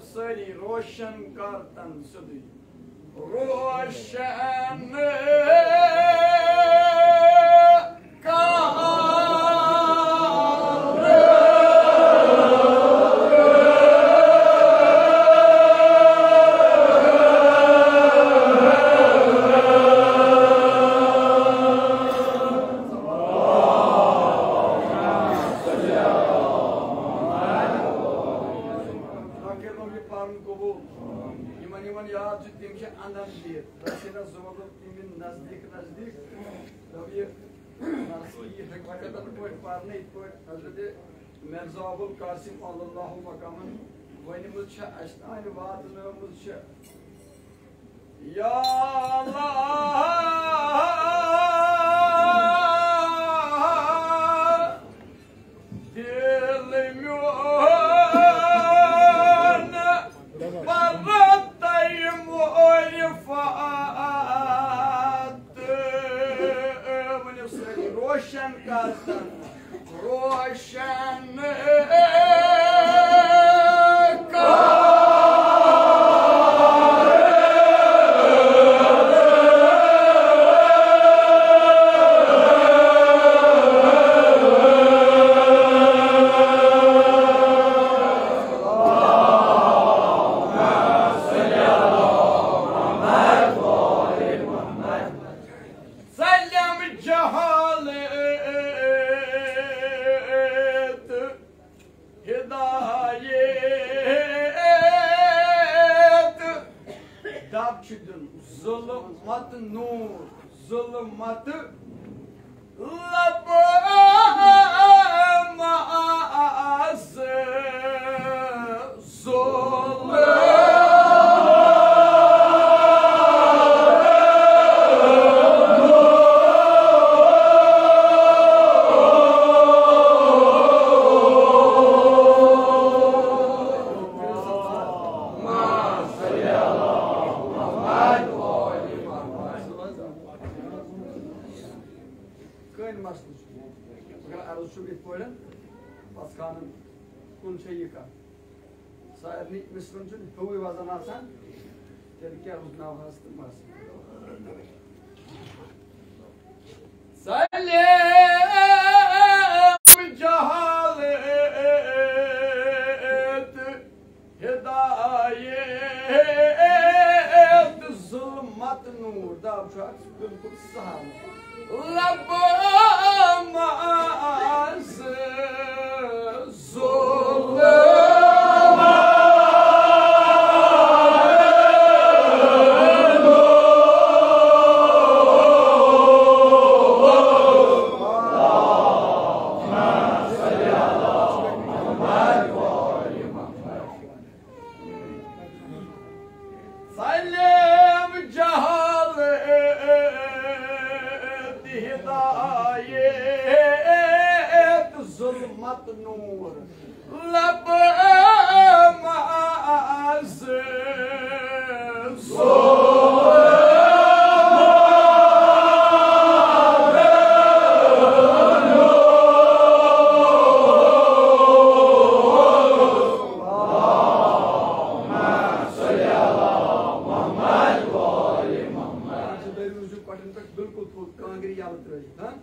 सारी रोशन करतन सुधी रोशन Mirza Abul Qasim Allahu makamın vanımız aynı vaadımız Ya Allah dilimi barattayım o rifaat roşan kartan roşan zulmat nur zulmat labamaz zulm Paskanın kun şeyika. Sayırni misluncun huvi vazanasan terkiye uznav hastırmaz. Salim cehalet hidayet zulmat nur da uçak bilkul sahal. Labamaz zulmat nur labamaz बिल्कुल कांगरी याद रही हाँ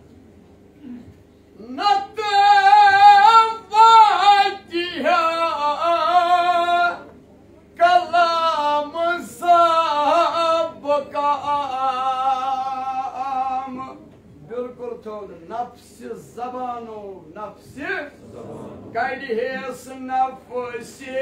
Nafsi zabanu nafsi gayri hes nafsi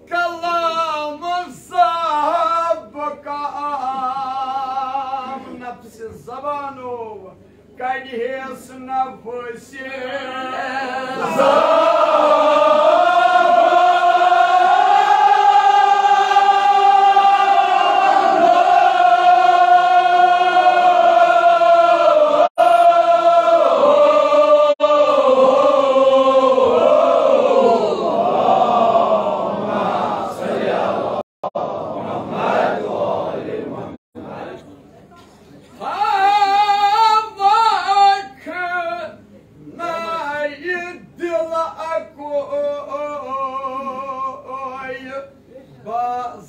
Kallah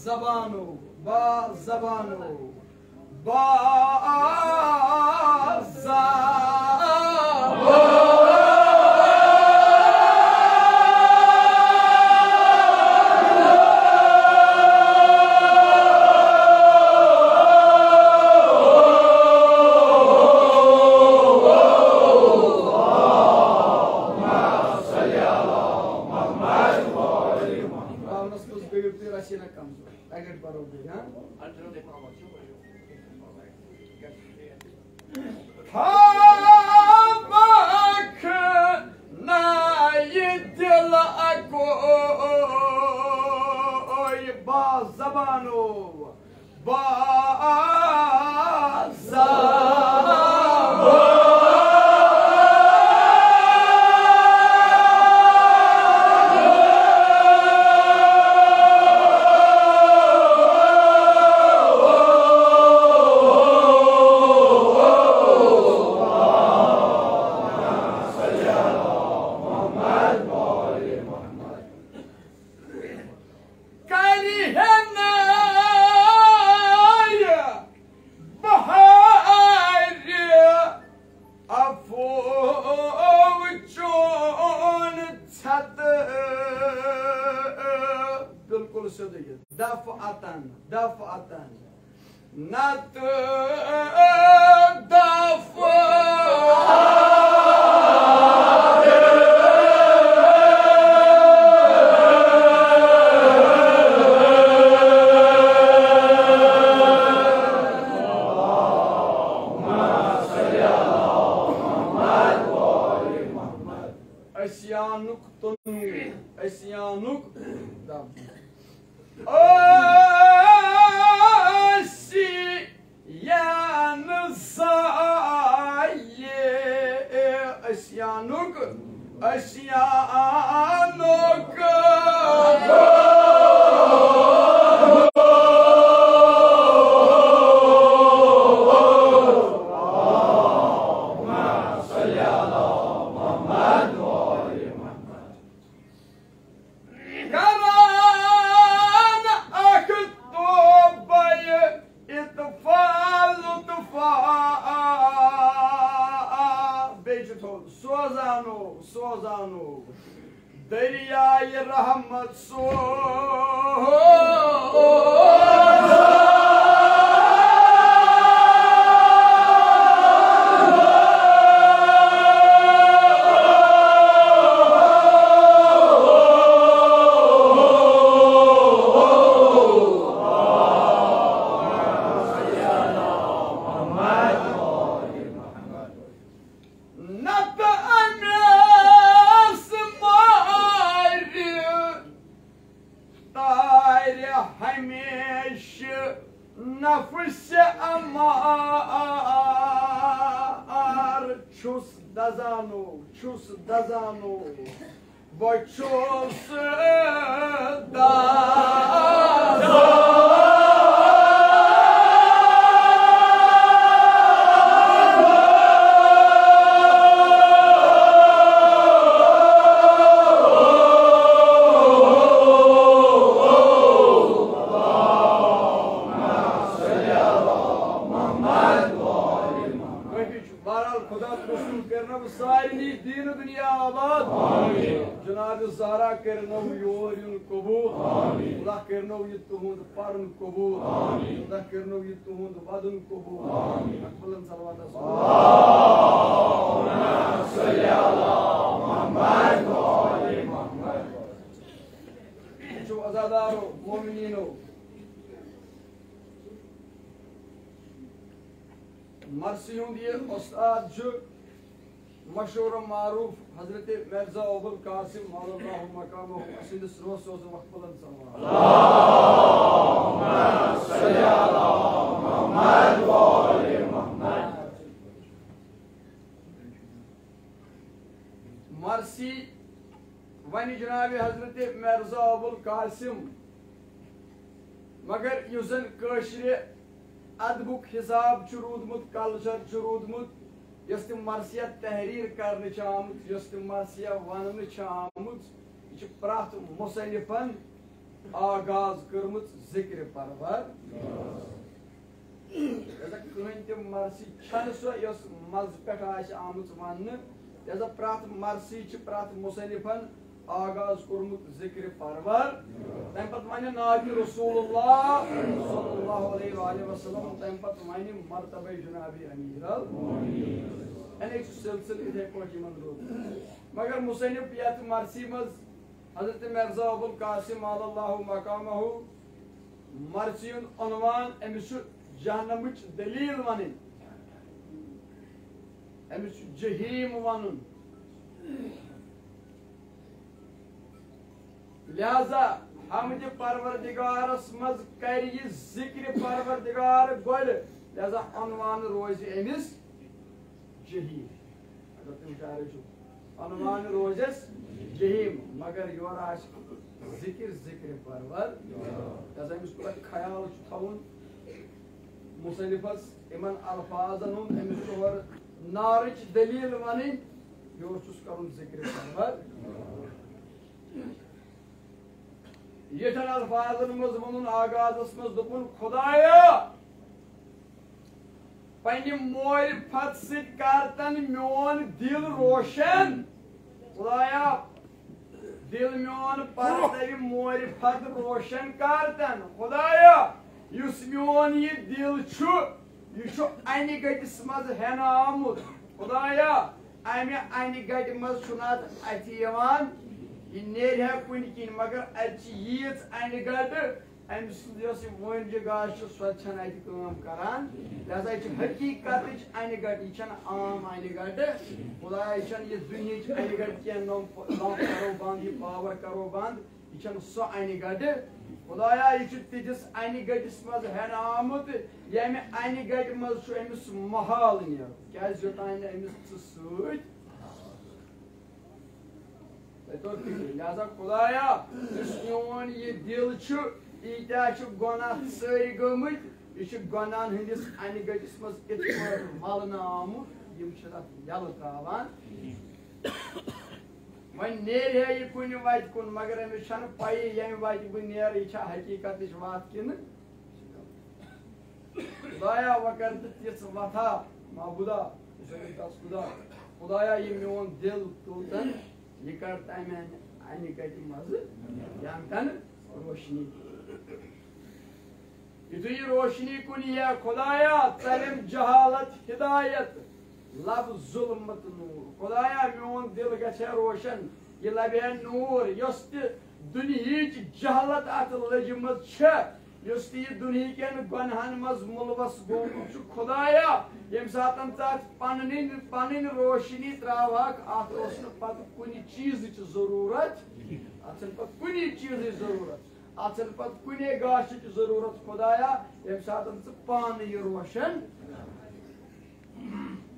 जबानो बा जबानो बा मशहूर मारूफ हजरत मिर्जा अबुल कासिम अल्लाहु मकामहु असिदस रोसोज मकबूलन मरसी one जनाब हजरत मिर्जा अबुल कासिम मगर युजन कशरे अदबुक हिसाब रूदमुत कल्चर रूदमुत यस तम मरसियत तहरीर करने आमुत यस तम मरसिया वन आमुत यह प्रत मुसनिफन आगाज कर्मुत जिक्र परवर कहन तम मर्सी छन सो यस मज पे आमुत वन प्रत मर्सी प्रत मुसनिफन आगाज कोर्मुत जिक्र परवर तम पत वन नाबि रसूलुल्लाह सल्लल्लाहु अलैहि वसल्लम तम पत वन मर्तबे जनाबी अमीरुल मोमिनीन सिलसिल इथे पहुंच मगर मुसनिफ यत मर्सी मज हजरत मिर्जा अबुल कासिम अल्लाहु मकामहु मर्सी अनवान अमिस जहन्नमच दलील वन अमिस जहीम वन लिहाजा हमद परवरदिगारस मज कर जिक्र परवरदिगार गोड लिहाजा अनवान रोज अमिस जहीम अगर तुम अनवान रोजस जहीम मगर योर जिक्र जिक्र परवर लिहाजा अमिस पूरा ख्याल थवन मुसनिफस इमन अल्फाजन अमिस और नारच दलील वन योर कर जिक्र परवर यथन अल्फाजन मज वन आगाजस मज दोपन खुदाया पन्ने मोर फत सतन मोन दिल रोशन खुदाया दिल मोन पर मोर फत रोशन करतन खुदाया युस मोन ये दिल यह अन गटिस मज हेन आमुत खुदाया अमे अन गट मज अत यह नेर कुन किन मगर अत अन गट अम वन जगह सो करान लिहाजा यह हकीकत अन गट यह आम अन गट खुदाया यह दुनिया अन गट कह करो बंद यह पावर करो बंद यह सो अन गट खुदाया यह तिस अन गटिस मज हेन आमुत यमे अन गट मज अमिस महाल नीर क्या योतान अमिस लिहाजा खुदाया मोन यह दिल ईत्या गुनाह सारी गमत यह गुनाहन हंदिस अन गटिस मज मलन आमुत यल त्रावान वन नेर यह कुन वत कुन मगर अमिस पी ये वत बह नेर यह हकीकत वत कि खुदाया वकर तिस वथा महबूदा खुदा खुदाया यह मोन दिल तुलतन यह कर तम अन गट मज यमकन रोशनी यु रोशनी कुन यह खुदाया तलम जहालत हिदायत लब जुल्मत नूर खुदाया मोन दिल गछ रोशन यह लबे नूर यस दुनिया जहालत अत लजमत यस दुनिया कन गुनहन मज मुलवस गोमुत खुदाया यम सातन पन रोशनी त्रावक अत पत कुन चीज जरूरत अत कुन चीज जरूरत अत पत कुने गाश जरूरत खुदाया यम सातन पान यह रोशन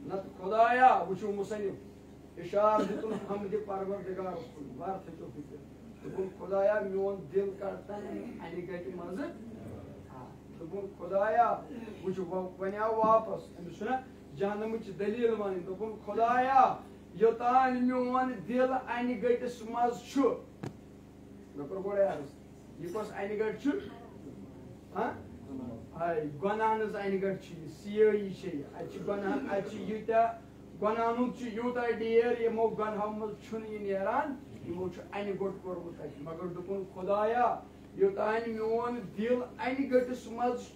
नत खुदाया वुचु मुसनिफ इशार दितुन हमद परवरदिगार बार थो फिक्र दोपन खुदाया मोन दिल करतन अन गट मज दोपन खुदाया वुचु वन्या वापस अमिस जहन्नम दलील वन दोपन खुदाया योतान मोन दिल अन गटिस मज गोड़ यह कस अन गट गुनाहन अन गट सियाही गुनाहन यूत्या गुनाहन यूता डेर यमो गुनाहों मज नेरान यमो अन गोट कोर्मुत मगर दोपन खुदाया योतान मोन दिल अन गटिस मज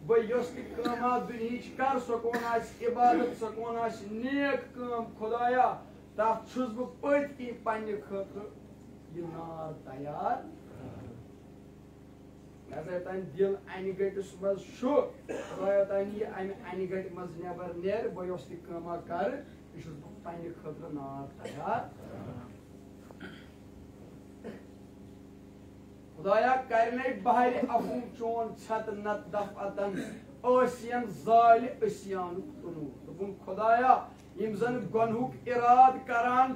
बह यस दुनिया कर सकोन इबादत सकोन नेक काम खुदाया तथ बह पत कन पन्ने खतर यह नार तैयार लिहाजा दिल अन गटिस मज खुदाया यह अन गट मज नबर नेर बह यस तमा कर यह पन्ने खतर नार तैयार खुदाया करने बहर अफू चोन छत नत दफअतन ओसियन जाल अस्यान दोपन खुदाया यम जन गुनहुक इराद करान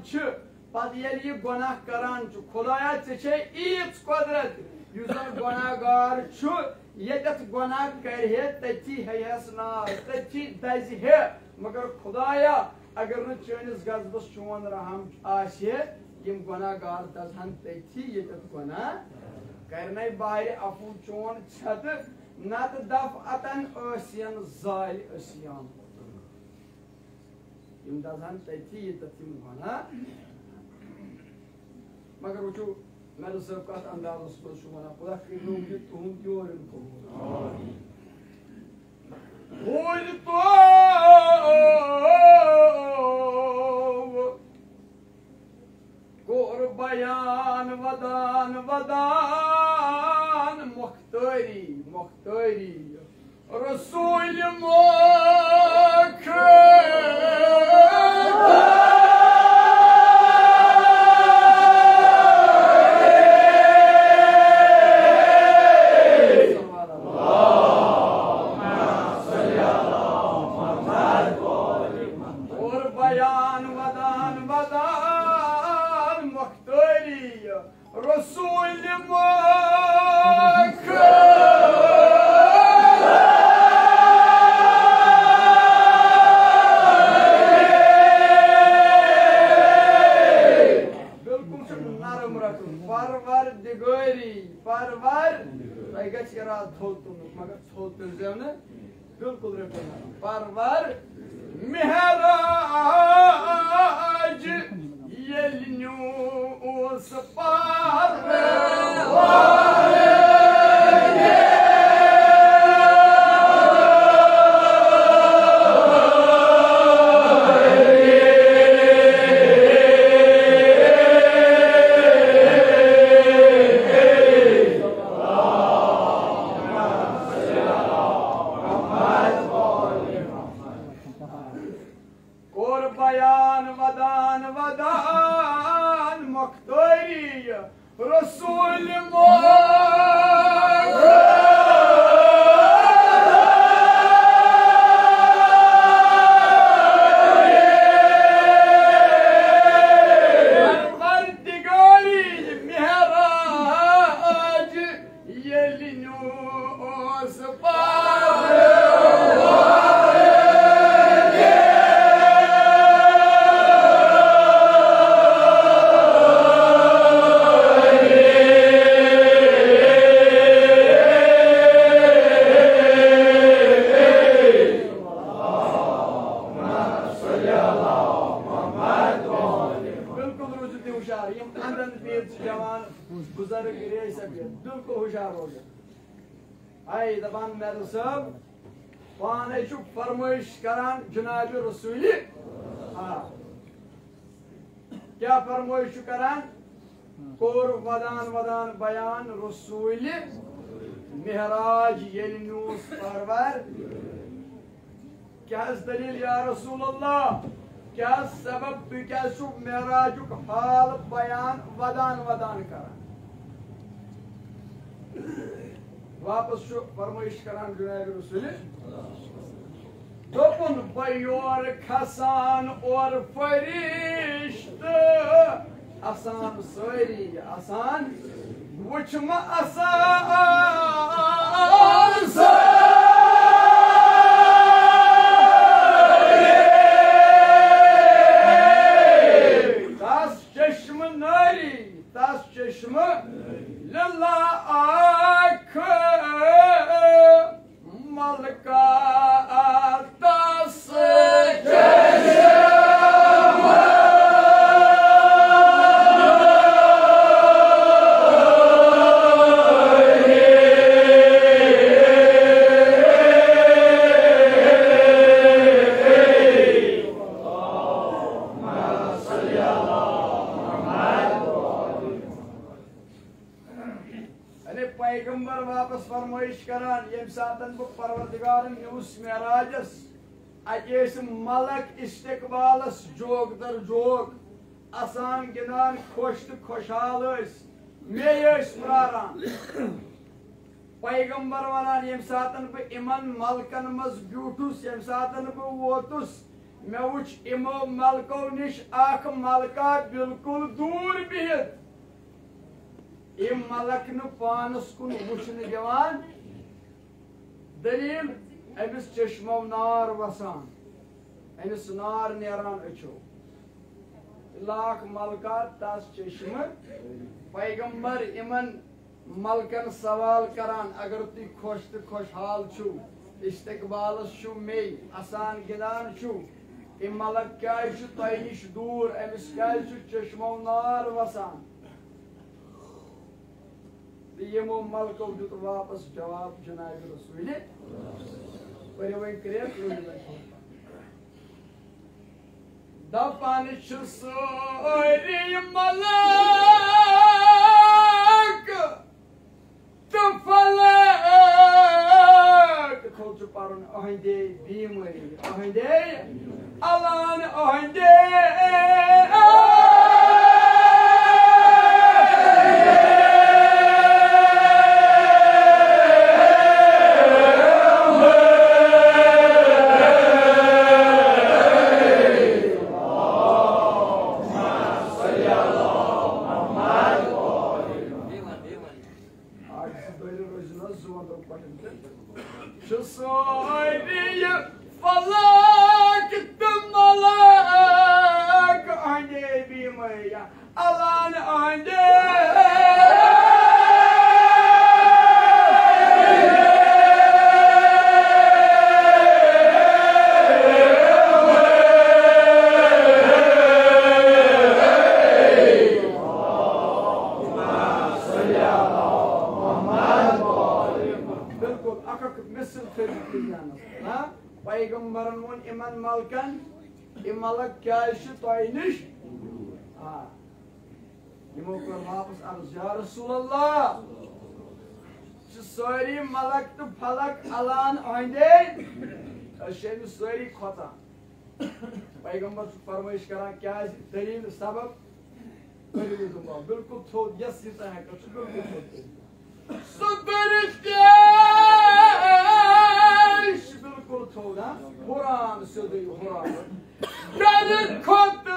पत ये गुनाह करान खुदाया ऐ ईच कुदरत युस गुनाहगार यत गुनाह कर तथी हेस नार तथी दज मगर खुदाया अगर न चनिस गजबस चोन रहम यम गुनाहगार दजहन तथी यत गुनाह करने बाहर अफू चोन छत नत दफ अतन असियन जाल असियान यम दजहन तथी यत गुनाह मगर वो मेरे सब का अंदाज उस पर शुमाना पूरा किलो ये तुम क्यों इनको बोल तो कोर बयान वदान वदान मुख्तरी मुख्तरी रसूल मोख बिल्कुल परवर मेहराज यल्यूस फरमाइश करान जनाब रसूल क्या फरमाइश करान कोर वदान वदान बयान रसूल मेहराज यल्यूस परवर क्या दलील या रसूल अल्लाह क्या सबब तु क्या मेहराज हाल बयान वदान वदान करान वापस फरमाइश करान जनाब रसूल दोपन बयोर खसान और फरिश्त आसान सारी आसान वुचम आसान तास चश्म नारी तास चश्म लल्ला आख मलका फरमाइश करान यम सातन बह परवरदिगार न्यूस मेराजस अत मलक इस्तकबालस जोग दर जोग आसान गिंदान खुश तो खुशहाल मे प्रारान पैगंबर वनान यम सातन बह इमन मलकन मज ब्यूठुस यम सातन बह वोतुस मे वुच इमो मलको निश आख मलका बिल्कुल दूर बिहित इम मलक न पानस कुन वुचन दिवान दलील अमिस चश्मो नार वसान अमिस नार नेरान अचो लाख मलका तस चश्म पैगंबर इमन मलकन सवाल करान अगर तुम खुश तो खुशहाल छु इस्तकबाल मे आसान गिदान छु मलक क्या तह नश दूर अमिस क्या चश्मो नार वसान यमो मलको दुत वापस जवाब जनाब रसूल दपान सोरी मलक तो फलक थोड़ पारुन अहंदे बीमारी अहंदे अलान अहंदे पैगंबरन वो इमन मलकन मलक क्या तह नश यमो कर वापस अर्ज या रसूल अल्लाह सारी मलक तो फलक अलान अहंदे सारी खोता पैगंबर फरमाइश करान क्या दलील सबब बिल्कुल थोद यस बिल्कुल बिल्कुल थोड़ा कुरान सुधी कुरान खुद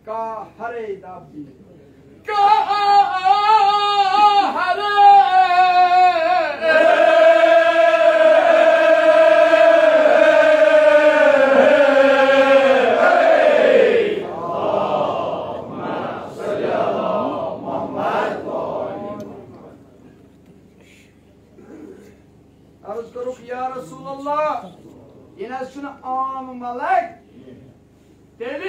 का हरे दाबी का हरे अर्ज करुक या रसूल अल्लाह इन आम मलक तेल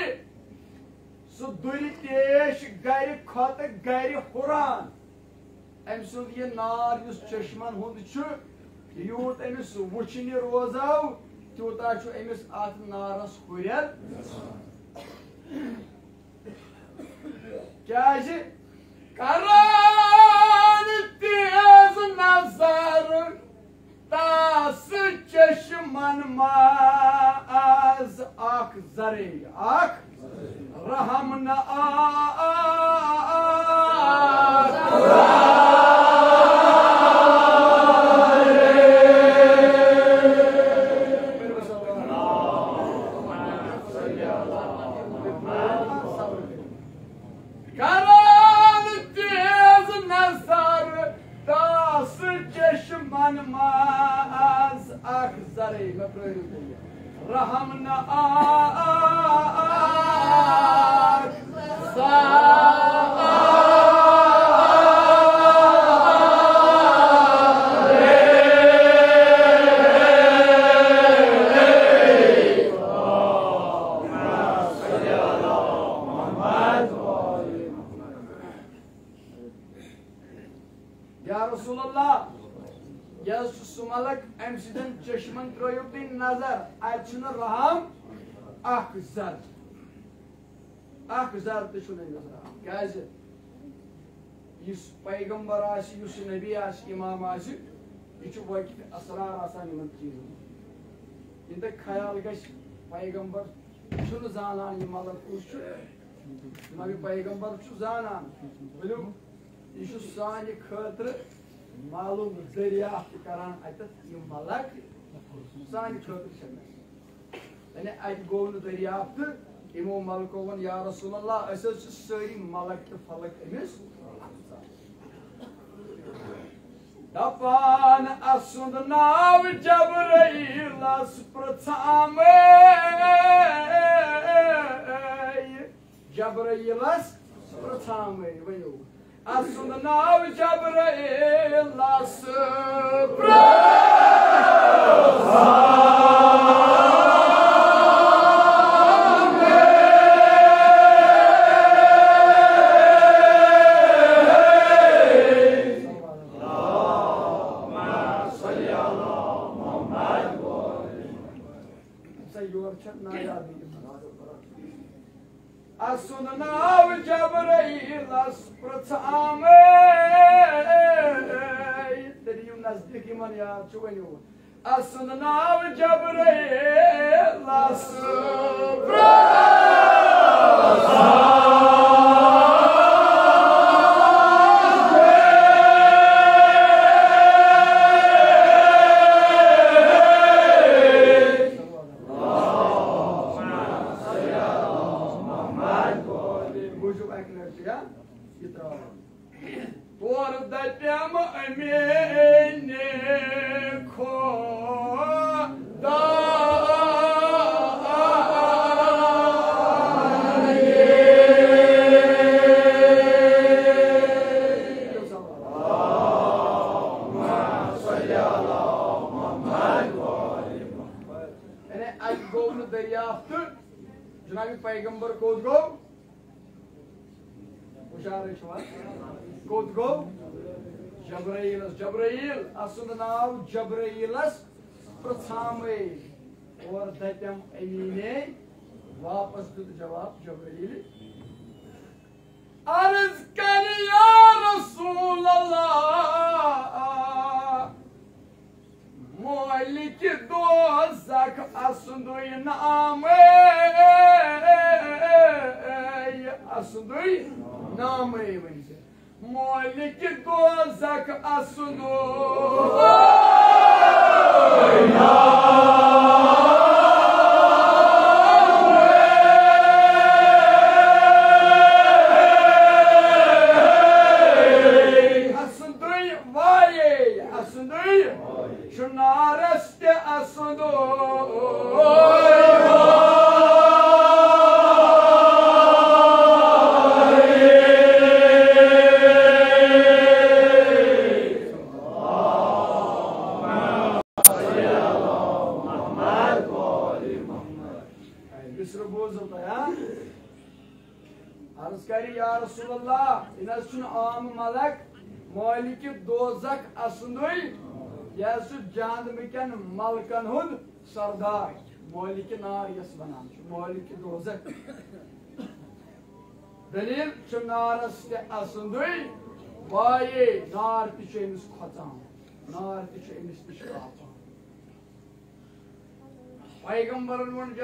सह दुल तेश गर खत गर हुरान अम सुद यह नार चश्मन हुंद यूत अमिस वुचन रोजाव तूता अमिस अत नारस हुरर क्या करान तेज नजर तास चश्मन माज आख जरे आख रहम न करान तेज नजर तास चश्मन माज आख जरे रहम न या रसूल अल्लाह यह सुमलक अम सदन चश्मन त्रो तुम नजर अत रहम अख जर तो क्या पैगंबर नबी इमाम यह असरार आसान इन चीजों इन ख्याल ग पैगंबर छुन जानन ये मलक कुछ नबी पैगंबर छु जानन बोलो ये छु सानि खतर मालूम दरियाफ्त करान अतत ये मलक सानि खतर छन यानी अत गो न दरियाफ्त इमो मलको वन या रसूल अल्लाह अस सारी मलक तो फलक अमिस दपान असुंद नाव जबरईलस प्रथामे जबरईलस प्रथामे वयो असुंद नाव जबरईलस Asund nav Jabrailas prathame Teriyum nazdik iman ya çuvayu Asund nav Jabrailas Janabi Peygamber kod go Ushar kod go Jabrail asund nav Jabrailas prathame और दत्तम अमीने वापस दुद जवाब जबरील अर्ज कर या रसूल अल्लाह मोलिक दोज़ख असुंदुय नामे असुंदुय नामे वंसे मोलिक दोज़ख असुंदुय Şunareste Arskari ya Resulallah inas şun am malak maliki dozak asunduy Yasu jand mikan malkan hud sardar maliki nar yas banan maliki dozak Dalil şu nariste asunduy bayi nar tişemiz khatam nar tişemiz tişkatan Peygamberin von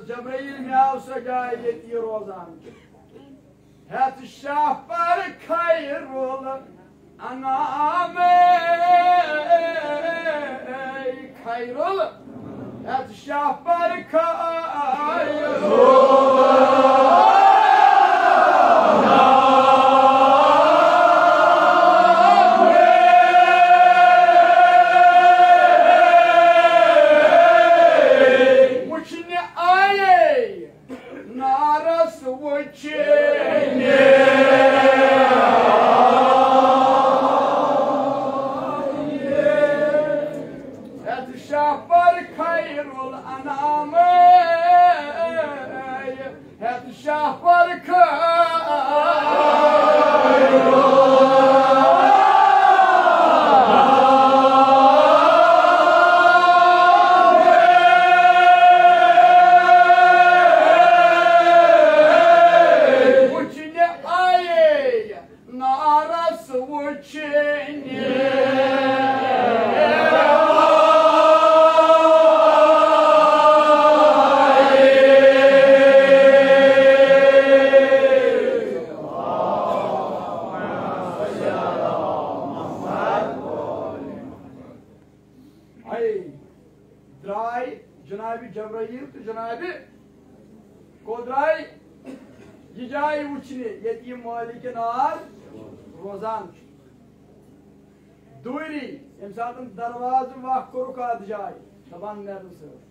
Cebrail miyavsa gayet iyi rozan Het şahbar kayrol aname kayrol Het şahbar kayrol जबराइल तो जनाब कोदराई ये जाए वुचने ये मालिक नार रोजान दूरी यम सात दरवाज वह कोरुक अत जाए दपान नेरन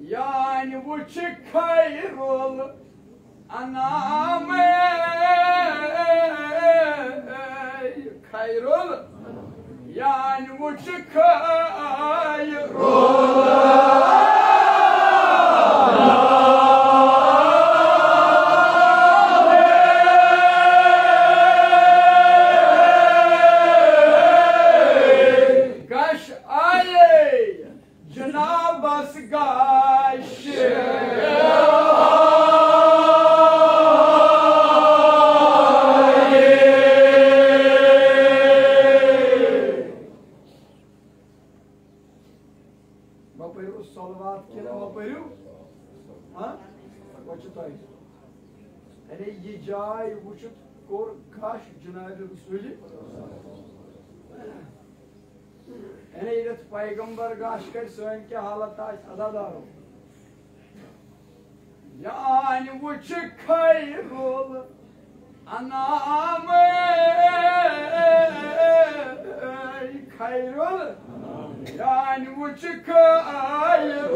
यान वुच खैरुल अनाम खैरुल यान वुच खैरुल पैगंबर गाश कर सोन क्या हालत आज अदादारो यान वुच खैरुल अनाम खैरुल यान वुच खैरुल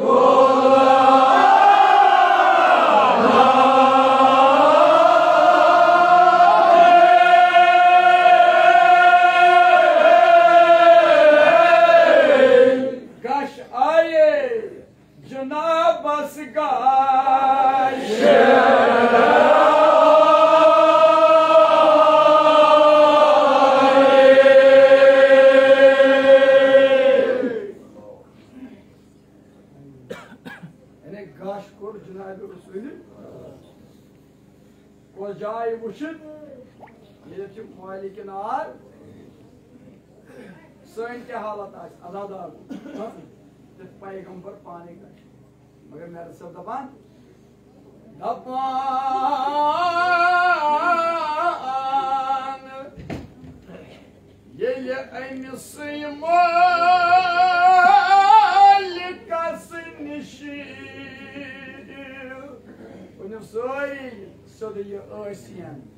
जाए वुचित ये मालिक नार सन क्या हालत अदादार पैगंबर पाने का मगर मेरे सब दपान ये अमिस मालिकस निश sorry so the ocean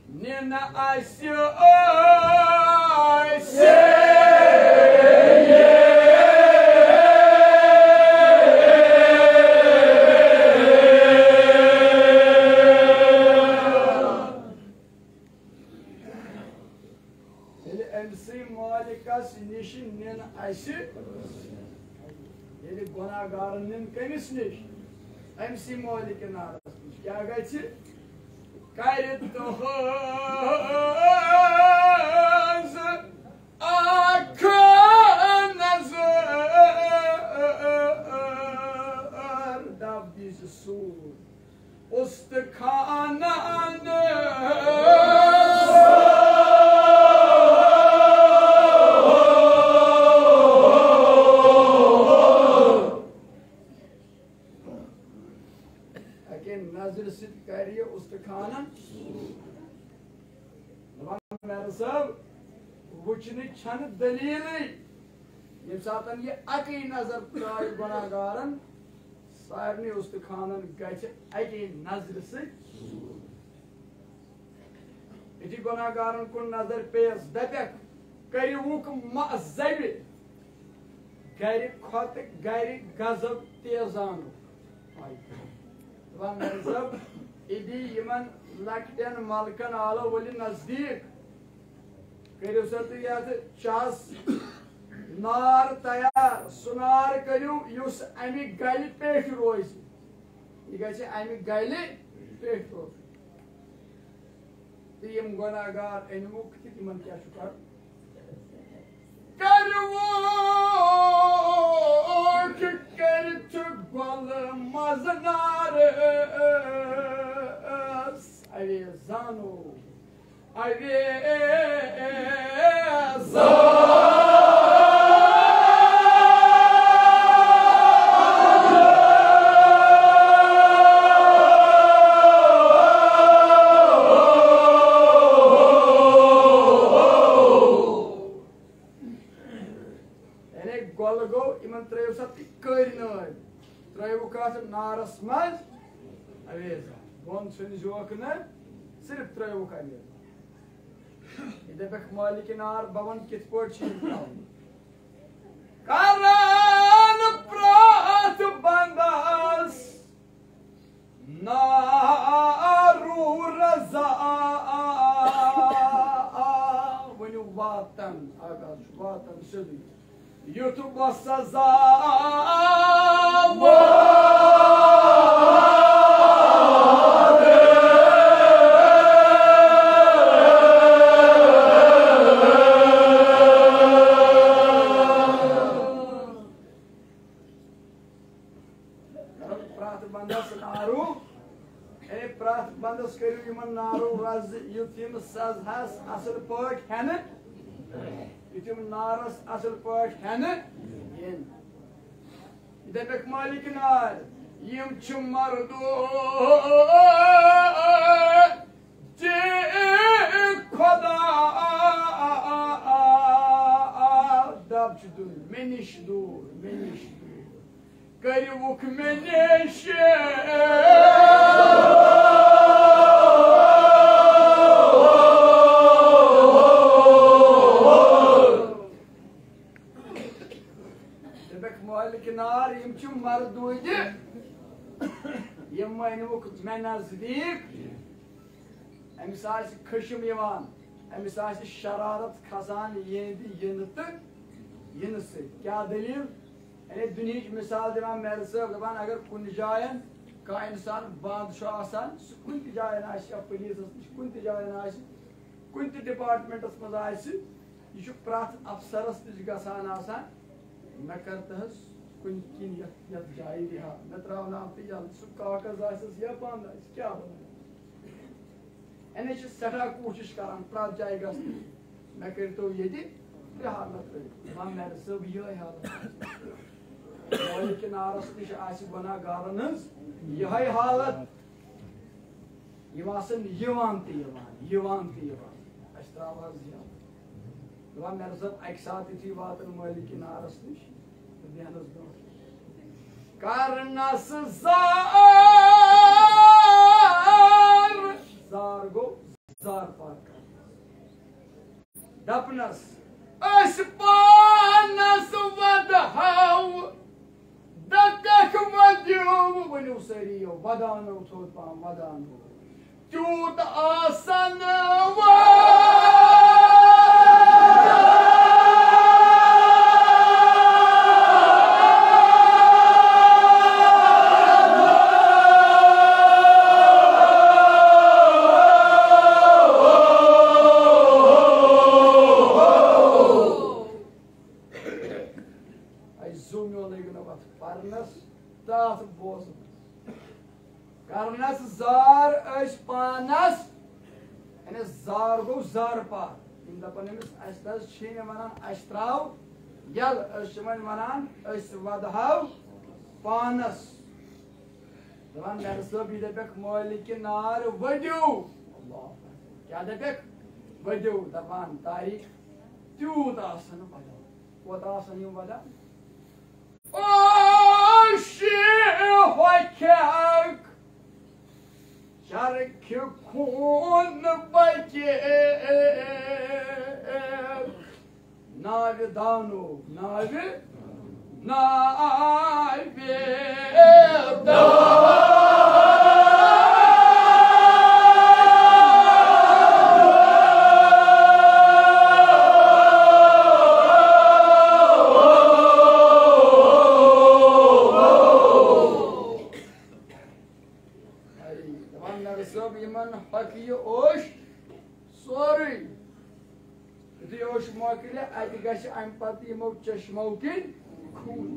Nina I see MC Malikas nishin Nina I see Yedi gunagarının kemis niş MC Malik'in arasında क्या गए Kayıt tohuz akın nazar Dabdiz sur ustıkananı नजर सिद्ध करिए उस्तखाना मेरे सब वुचन छन दलील ये सातन ये अकी नजर त्राय गुनाहगारन सारनी उस्तखानन गछ अकी नजर सिद्ध इति गुनाहगारन कुन नजर पेस दपक करि वुक मअज़ब गर खत गर गजब तेजानो सब इदी यमन लकटन मलकन आलो वली नजदीक करियो सत चास नार तैयार सुनार करियो युस अमि गल पेठ रोज ये गछ अमि गल पेठ रोज यम गुनाहगार अनमुख तिमन क्या कर गल मजनार अवे जानो अवे त्रोक नारस मज अवेजा बोन जोक न सिर्फ त्रोक अवेजा दप मालिक नार बवन कित करान प्रात बंदस नारू रजा वनु वातन आगाज वातन सदी युतुब सजा बंदस करू नारो रज युम सजहस असल पट हेन युम नारस असल पट हेन दपक मालिक नार यम मर्दो खुदा दब दूर मे निश दूर करुक मे निश नार मरदूद वनुक मे नजदीक अमिस खशम अमिस शरारत खसान इन तो इन क्या दलील यानी दुनिया मिसाल दिवान मेरे साहब दपान अगर कुन जायन कह इंसान बंद कुन जायन पुलिस कुन जायन कुन डिपार्टमेंटस मज यह प्रथ अफसरस तज गसान मे कर तहस कुन किन यथ जाय दिहा मे त्रावना सह कागज या बंद क्या बना सठा कोशिश करान प्रथ जाय ग मे करो ये हालत मेरे सब ये हालत मालिक नारस नश गुनाह गारन यह हालत दपान मेरे सब अक सात यु वातन मालिक नारस नश बेहनस ब्रो करनस जार गो जार पार दपनस पानस वदहाव दकक वद्यो वनु सरियो वदानो थोत पाम वदानो चूत आसन करनस जार पानस जार गो जार पार दपान वन त्राव यल वन वदहाव पानस दपान मेरे सब यह दपक मालिक नार वड्यू क्या दपक वड्यू दपान तारीख तूत वद वदा शरख खून बचे नाव दानो नाव अमो चश्मो किन खून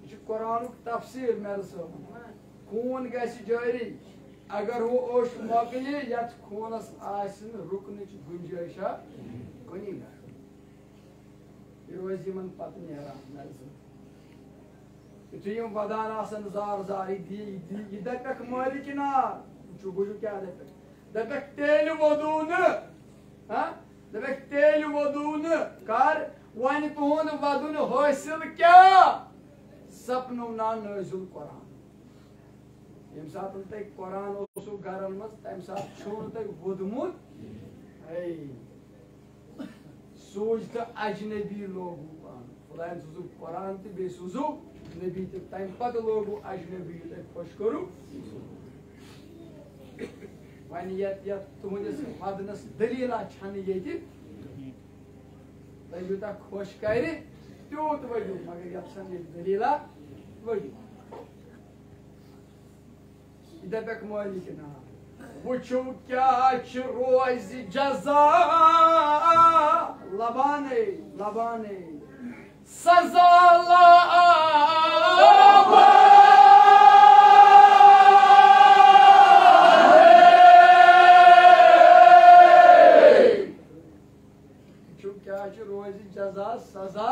यह कुरान तफसीर मेरे सब खून जारी अगर वो ओश मकल ये खूनस रुकन गुंजाइशा कुनी यह रोज पत नेरान यु वदान जार जार यह दपक मालिक नार बुझु क्या दपक तेल वदू दपक तेल वदू कर वन तुहद वदुन हासिल क्या सपनो ना नज़िल कुरान यम सात तक कुरान ओसु गरन मज तम सात छुन तक वुदमुत सोच तो अजनबी लोगू खुदान सुजु कुरान तो बे सुजु नबी तो तम पत लोगू अजनबी तक खुश करू वन ये तुहस वदनस दलीला छन ये यूता खुश कर तूत वजू मगर ये दलीला वजू इधर तक मोली के नाम वुचु क्या रोज जजा लबाने लबाने सजा रोज जजा सजा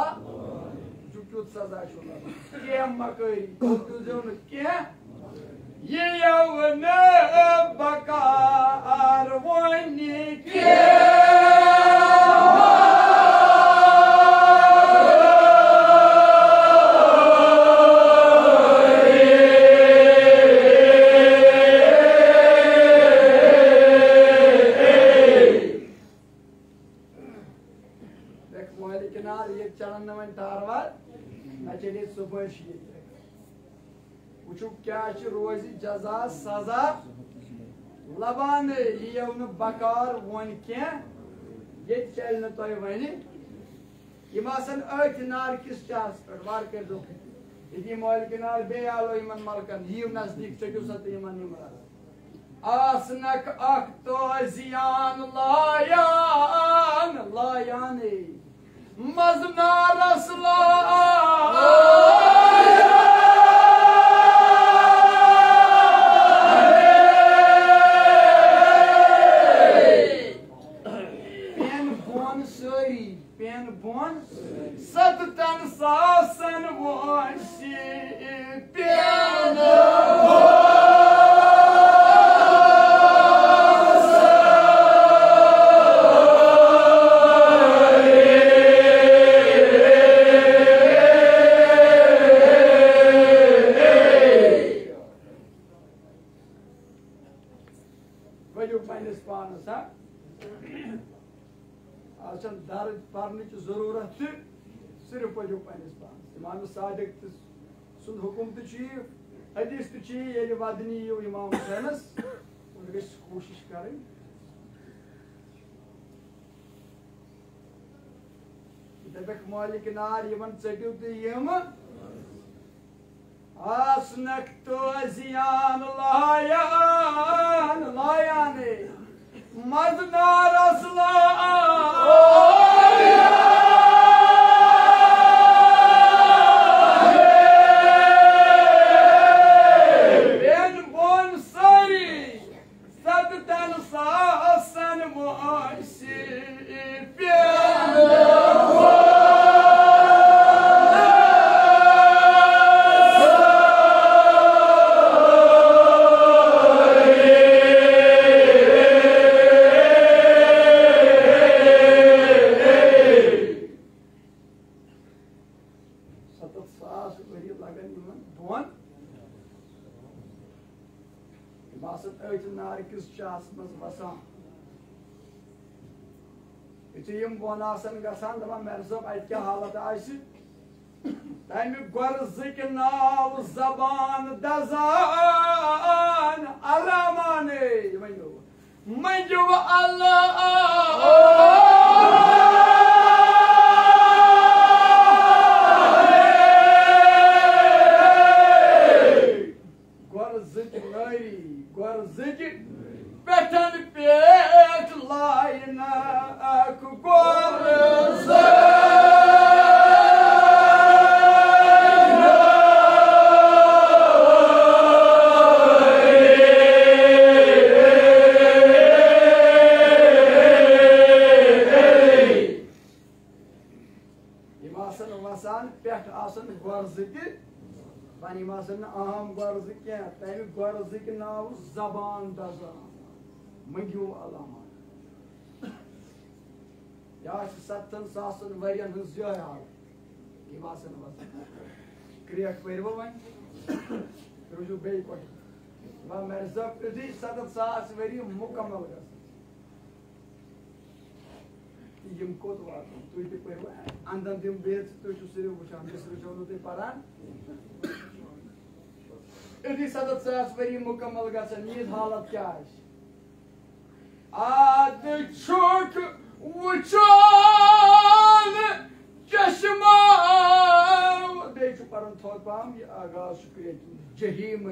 जुट सजा क्या मकई क्या ये यौन बकार वनी चलन वन तारवार न चले सुबह वुचु क्या रोज जजा सजा लबान यह बकार वन क्या ये चल न तुम वन अथ नार किस चाहस पे वार कर दो ये मालिक नार बे आलो इन मलकन यू नजदीक चो सा तो आसनक अख तो जियान लायान लायान मजना रसला पेन बोन सतन सासन वासी पेन दर्ज पढ़ने की जरूरत सिर्फ पढ़ो पन्निस पानस इमाम सादिक सुन हुकुम तो हदीस तो ये वदनी यो इमाम हुसैनस कोशिश करें दपक मालिक नार यमन चटियो तो यम आसनक तो जियान लायान लायाने मजना रसला बेन बोन सारी सतन सासन मुआसी प्यार गसान दपान मेरे सब अत क्या हालत तम गुर्ज नाव जबान दजान अलामाने मंजू अल्लाह गुर्ज पेटन पेट लायना गुर्ज आम गुर्ज क्या तम गुर्ज नाव जबान दजान मंगू अलामा यह 7,000 वरियन हज जय हाल क्रिएट परवो वन रुजु बे को वा मर्जब इदी 7,000 वरी मुकम्मल गस यम कोत वात तु इति परवो अंदन दिम बेत तु छु सिरे वुचान बिसर जोनो ते परान इदी 7,000 वरी मुकम्मल गस नीद हालत क्या है आद छोक वुचान चश्मा बेचु परन थोत पाम ये आगाज शुक्रिया जहीम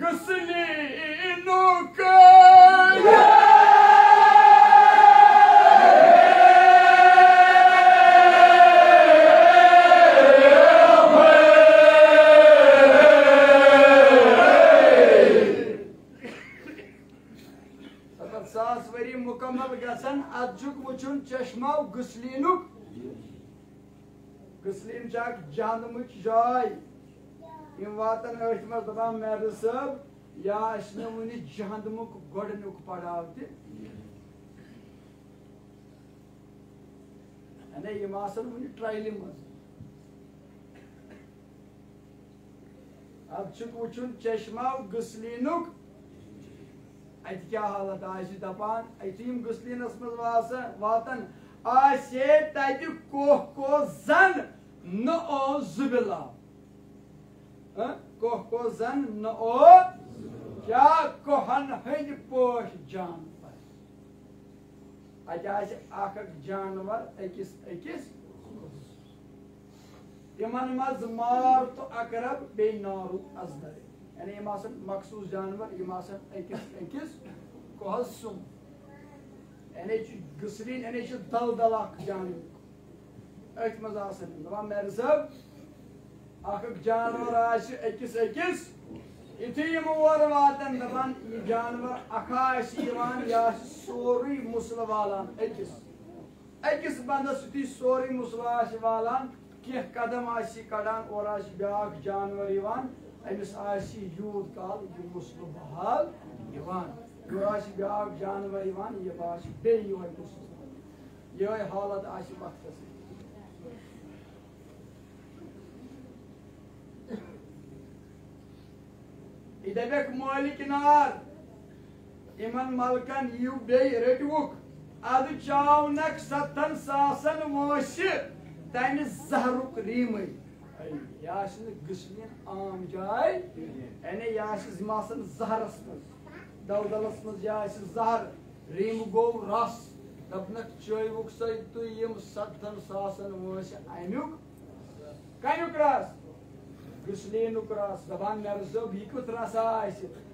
गसली नुक सास वरी मुकम्मल गसन अजुक वुचुन चश्मा गसलीनुक गसलीन जाक जहन्नमुच जाय यम वातन अथ मज दपान मेर सब या असने वुनि जहन्नमुक गोडनुक पड़ाव ते अने यम आसन वुनि ट्रायल मज अजुक वुचुन चश्मा गसलीनुक अत क्या हालत आज दपान अतम गसलीनस मज वातन आसे तत कोह को जन न ओ जुबिला कोह को जन न ओ क्या कोहन हंद पोश जानवर अत जानवर अकिस अकिस तिमन मज मार तो अकरब बे नारू अजदर यानी यम मखसूस जानवर यम अकिस अकिस कोहस सुम यानी गसलीन यानी दलदल जानवर अथ मज दपान मेर सब जानवर अकिस अकिस युथि यम और वातन दपान यह जानवर अखा यह सोरी मुसल वालान अकिस अकिस बंदस युथि सोरी मुसल वालान कह कदम कड़ान और ब्या जानवर अमिस यूत काल यह मुसल बहाल ब्या जानवर यह बे मुसल ये हालत वक्त दपक मालिक नार इमन मलकन यू बे रटवुक अद चावनक 7,000 वोश तम जहरुक रीम यह गसलीन आम जाय यानी यह जहरस मज दलदलस मज यह जहर रीम गो रस दपनक चोवुक सु 7,000 वोश अमुक कमुक रस गसलीनुक रस दपान मेर सब यह कुत रस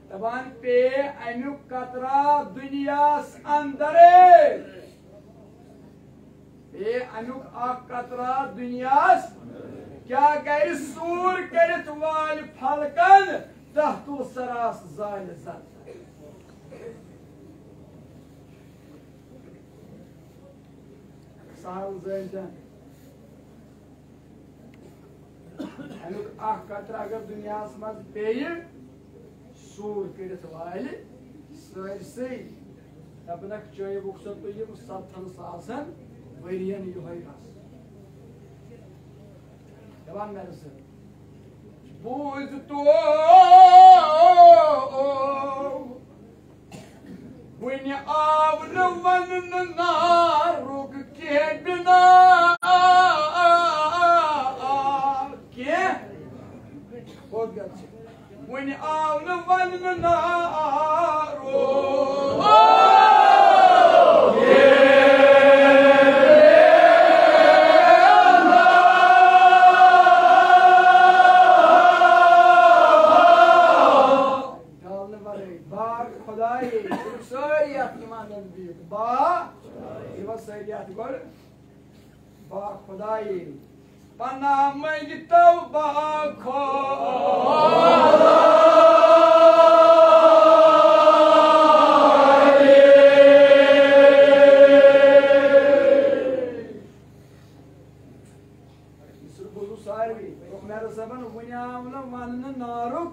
दपान पे अमुक कतरा दुनियास अंदरे पे अमुक कतरा दुनियास क्या कर सूर करत वाल फलकन तहतुल सरास जाल जत सहल जन अमुक कतर अगर दुनियास मज पे सूर करत वाल सरसई दपनक चोवुक सो तु 7,000 वरियन यह रस दपान मेर सब बूझ तो वन आव न वन नारुक के बिना वन आव न वन नारुक बा खुदाई पना मंगतो बा खो सारवी मेरे सबन वुनाव न वन नारुक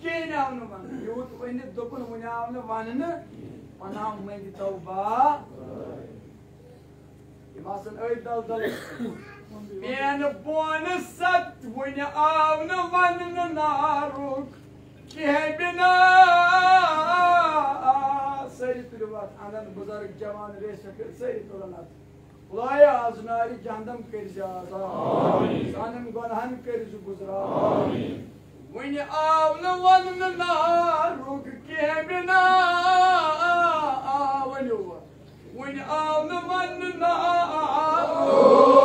केनाव न वन यूत वन दोपन वुनाव न वन पना मंगतो बा Masan öyle dal Мен бон сат वन आव न वन नारुक बिना सरी तुलवात आनंद बुजुर्ग जवान रेस सरी तुलनात खुदाया आज नारी जहन्नम कर सानन गुनाहन कर गुजरा वन आव न वन नारुक बिना वन आव न one नारुक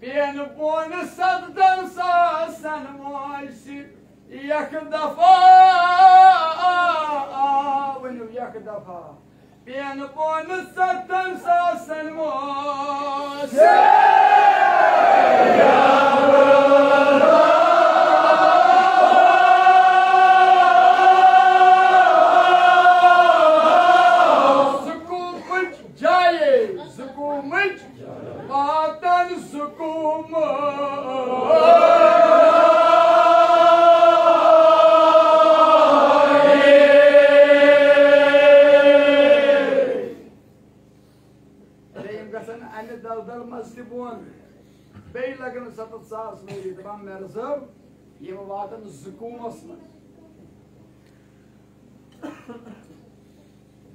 Ben bunu sattım sen malsi yak defa bunu yak defa ben bunu sattım sen malsi Bey lagın satıp sağsın öyleydi. Ben merzum, yemi vatın zıkumasın.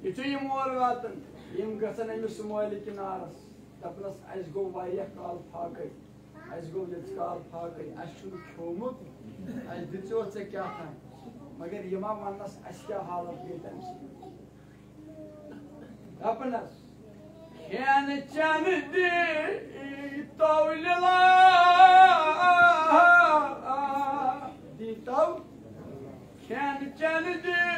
Yitü yemi var vatın, yemi gısan emiş muhalikin aras. Tapnas aşgov variyah kal fakay. Aşgov yet kal fakay. Aşkın kümut, aşditsi olsa kya thay. Magar yema mannas aşkya halat geyten. Tapnas, yani çanıdı. طول دي طو كان دي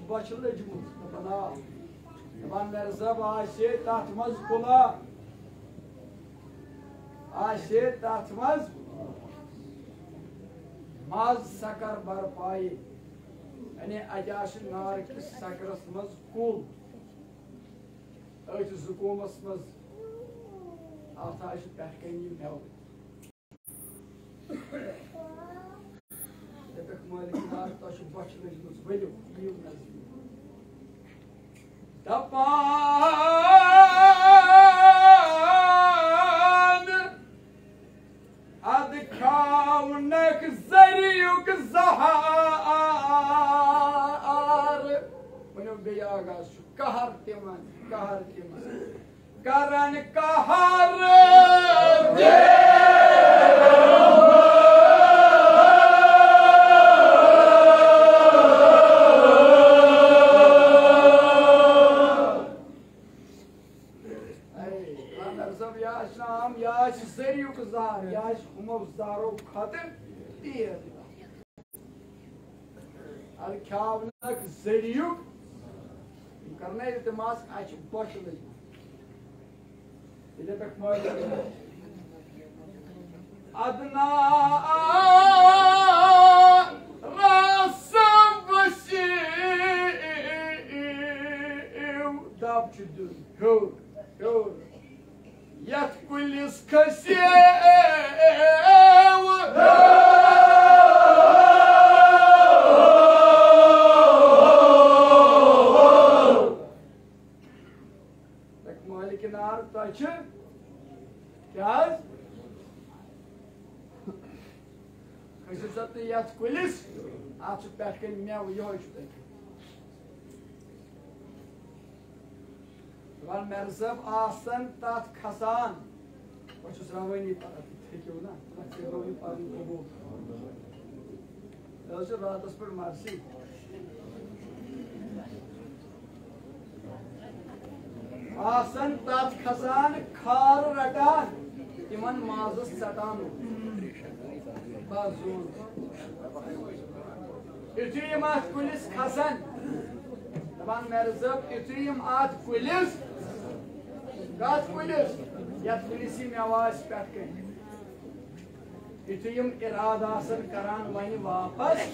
Başlı cumhur, bana, ben merzab aşe tatmaz kula, aşe tatmaz, maz sakar barpayı, yani acaşın nar kis sakarasmaz kul, öyle zukumasmaz, ataşı perkenim ne olur? Depek malikler taşı başlı cumhur, böyle iyi olmaz. Tapan ad kavnek zariyuk zahar bunu beyaga şu kahar teman karan kahar yaş umov zaro kadir diye. Al kavnak zariyuk करना है इल्तिमास आज başlı. İle bak mağdur. Adna rasam başı dapçıdır. Hör. Yat kulis kasev Malikin ağır taşı क्या खसो सा तो यथ कुलिस आप पे मेव यो मेरे सब आसन तथ खसान बस रवानी हेको ना रात पे मर्सी आसन तथ खसान खार रटान तिमन माजस सटान यु कुलिस खसान दपान मेरे सब यु अत कुलिस कत कुलिस यथ कुलिस मेवास पे यु इराद करान वन वापस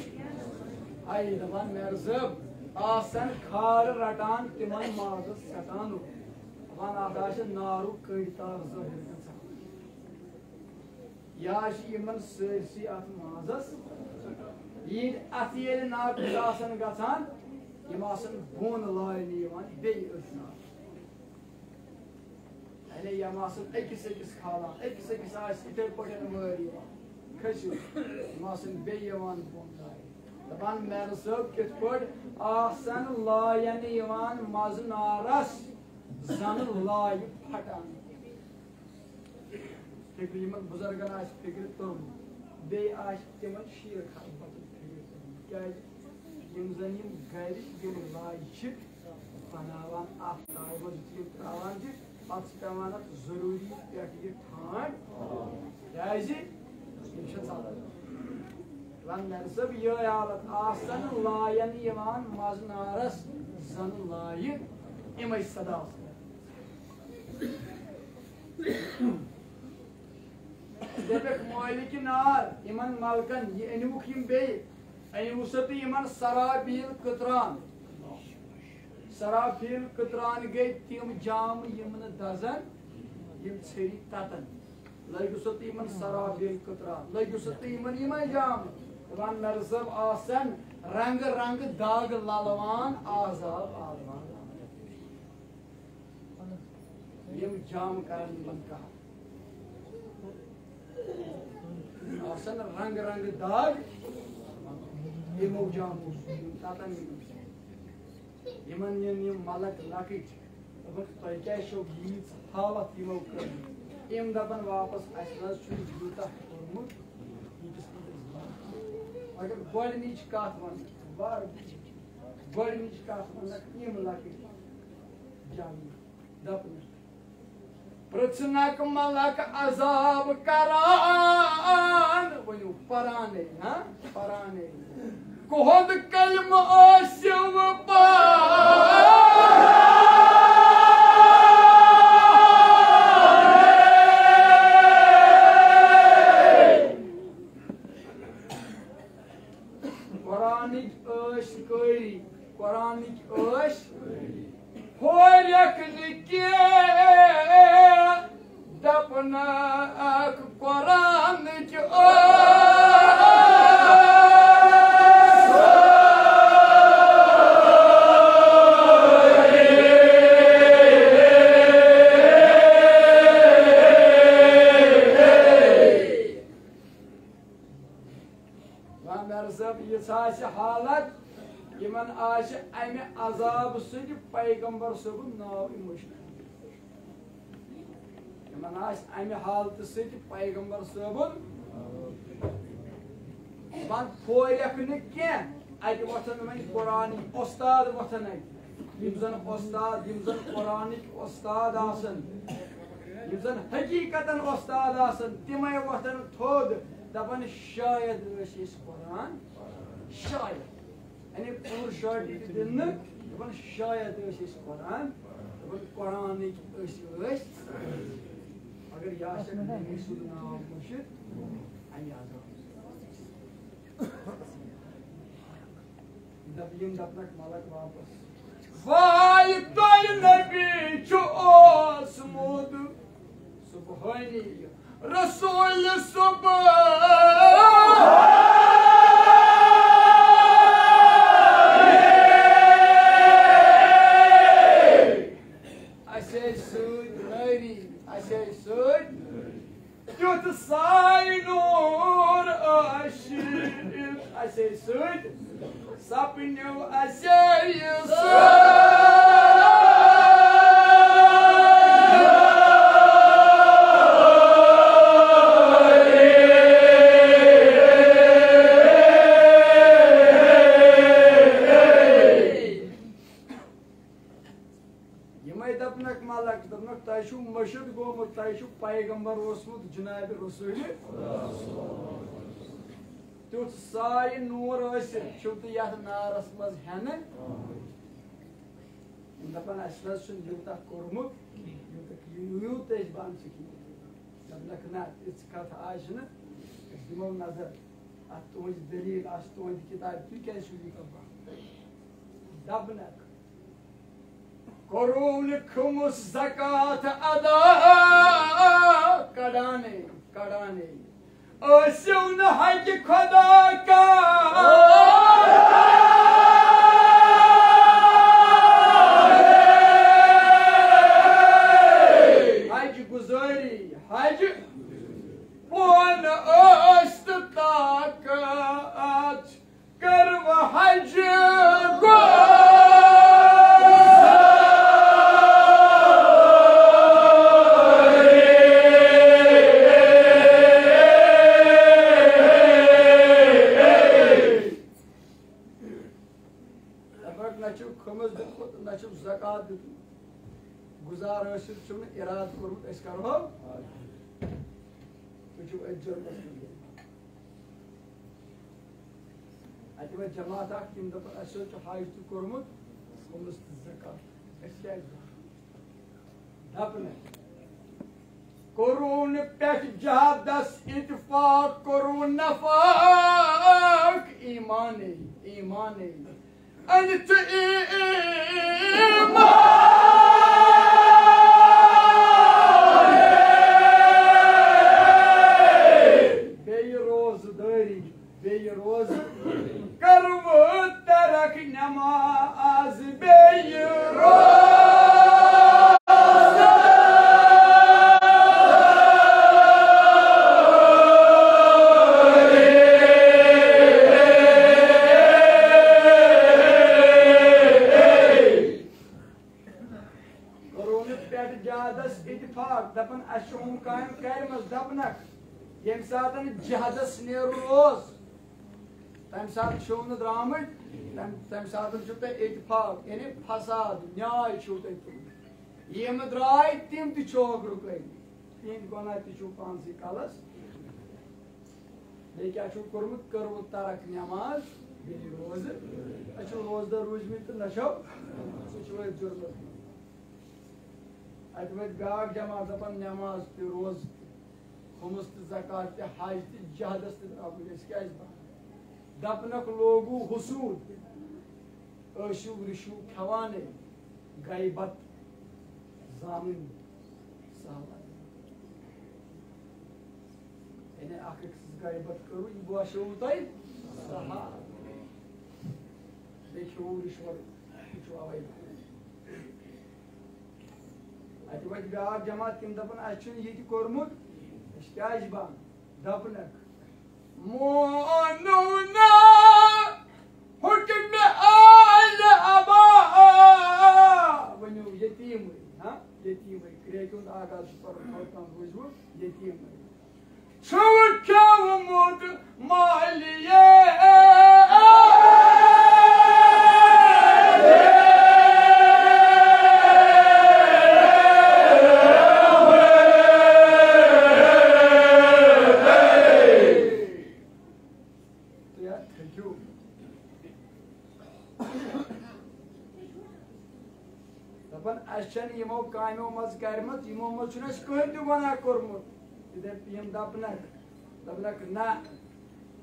आई दपान मेरे सब आसन खार रटान तिमन माजस सटान दपान अत नारू कड़ तार या सरसी अत माजस अत ये नाक गसान बोन लाने अकिस अकिस खालान अकिस अकिस इथे पे मरी खसो बोन दपान मेरे सब कित लायन मज नारस जन लाय फटान फिक्र बुजुर्गन फिक्र तुम बे तिम शीर क्या जन गर लाय बनावान आफ्ताब त्रावान पान जरूरी पे ठान मेरे सब ये हालत आसन लायन मज नारस जन लाय इमे सदा दपक मालिक नार इमन मलकन ये अनिमुख अनिमु सा तो सराबील कतरान गई तिम जाम दजन छरी ततन लगु सा तो सराबील कतरान लगु सा तो जाम दपान मेरे सब आसन रंग रंग दाग ललवान आजाब आलवान जाम कर कहा आसन रंग रंग दाग यमो जाम ततन यमन मलक लकट तुम क्या यीज हालत यमो कर यम दपन वापस यूता कोर्मुत अगर गोडनिच कत वन गोडनिच कत वन यम लकट जाम दपन पृथ्नक मलक अजाब करान वनु पराने पराने कोहद कलम आसिव कुरानिक होरक निके दपनक कुरानिक हालत यमन अमे अजाब सद पैगंबर सब नाव इमोशन यमन अमे हालत सद पैगंबर सब वन फोरक नत वथन वन कुरान उस्ताद वथन जन उस्ताद जन कुरानिक उस्ताद जन हकीकतन उस्ताद तमें वथन थोद दपन शायद कुरान शायद यानी पूर शायद दिन दपन शायद कुरान दपन कुरानिक अगर यह नाव मुर्शिद दपनक मलक वापस वाय तोय नबी ओसमुद सुबहानी रसूल सुबह Nari, I say Sud. Tut Sainor Ashir, I say Sud. Sapinu, I say Sud. Tayshu Mashid Gomut Tayshu Paigambar Osmut Junab Rusuli Tut Sai Nur Osin Shutiyat Naras was Hanan in the Panashin Yuta Kurmuk you take Bansiki Naknat it's cut Ajna Dimon Nazar Atoy Delil Astoy Kitab Pikashulika Dabnak Korun kumus zakat ada kadane Asyun haji kadaka Haji guzari haji on astatakat karva haji Zakat Guzar Shun Irad Kurut Escarho which you enjoy. I think Jamata in the Ashok High to Kurmut, almost Zakat. Happening. Korun Pet Jadas Itfaq Korun Nafak Imani and to Beyroz Dari, Beyroz Karmut Tarak Namaz Beyroz. Dapan ashum kaim karimas dapnak yem saatan jihadus neroz tam saat shum dramid tam saatan chute ittifaq yani fasad nyay chute yem drai tim ti chogru kai tin gona ti chu pansi kalas lekya chu kurmut karut tarak namaz bir roz achu rozda rujmit nashav chu jurmat Atmet Gag Jamaat upon Namaz, the Rose, Humus Zakat, the Hajj, the Jihadist, the Skazba. Dapnak Logu Husud, Urshu Rishu Kawane, Gaibat Zamin Salah. And Akix Gaibat Kuru, Ibashu Type, Saha. They show Rishwar, which are away. I think what God Jamat came up on action, Yeti Kormut, Skajban, Dapnak. Monuna, who can be all Abba? When you Yetim, huh? Yetim, create on Agas for Wizwood, Yetim. So come, Malia. Ashan yemo kaimo maz karmat yemo machunas koydu bana kormut ide piyam dapnak na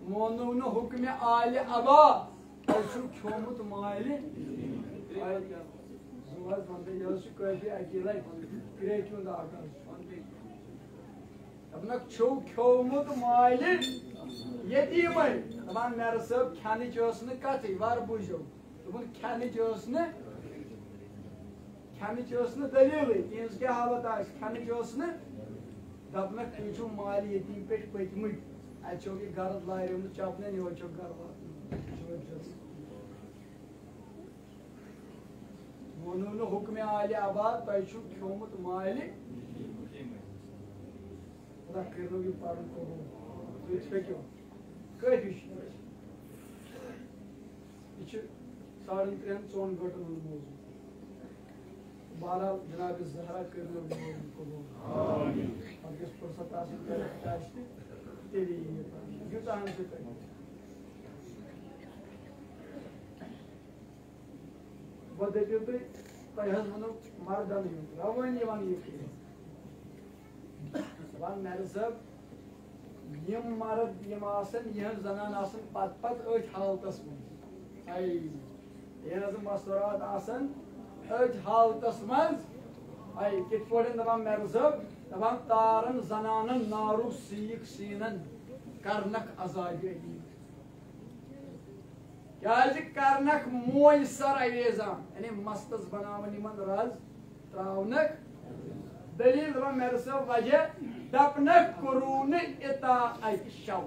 monunu hukmi ali aba şu komut mali ay zumaz bande yaşı koydu akilay kreatun da akar dapnak çok komut mali yedimay tamam mersep kendi josunu katı var bu jo bunun kendi josunu खाने दलील तिज क्या हालत खाने दपन तुम माल यतीम पे पतम अो गर्द लारे चपन यो गर वोनू न हुक्म आल आबाद तुम खोमुत माल खुदा कर पढ़ कबूल तुम पको कफी यह 3.5-4 घंटन मौजूद बहरहाल जनाब जहरा कर कबूल फुर्सत तेल यूतान बह दपो तुम वो मर्दन रवानी वन वन मेरे सब यम मर्द यम जनान पत पत अथ हालतस मज मस्तूरात अथ हालतस मज कित दपान मेरे सब दपान तारन जनानन नारू सीख सीनन करनक अजाब क्या करनक मोयसर अवेजान यानी मस्तस बनावन रज त्रावनक दलील दपान मेरे सब वजह दपनक करून इताअत शव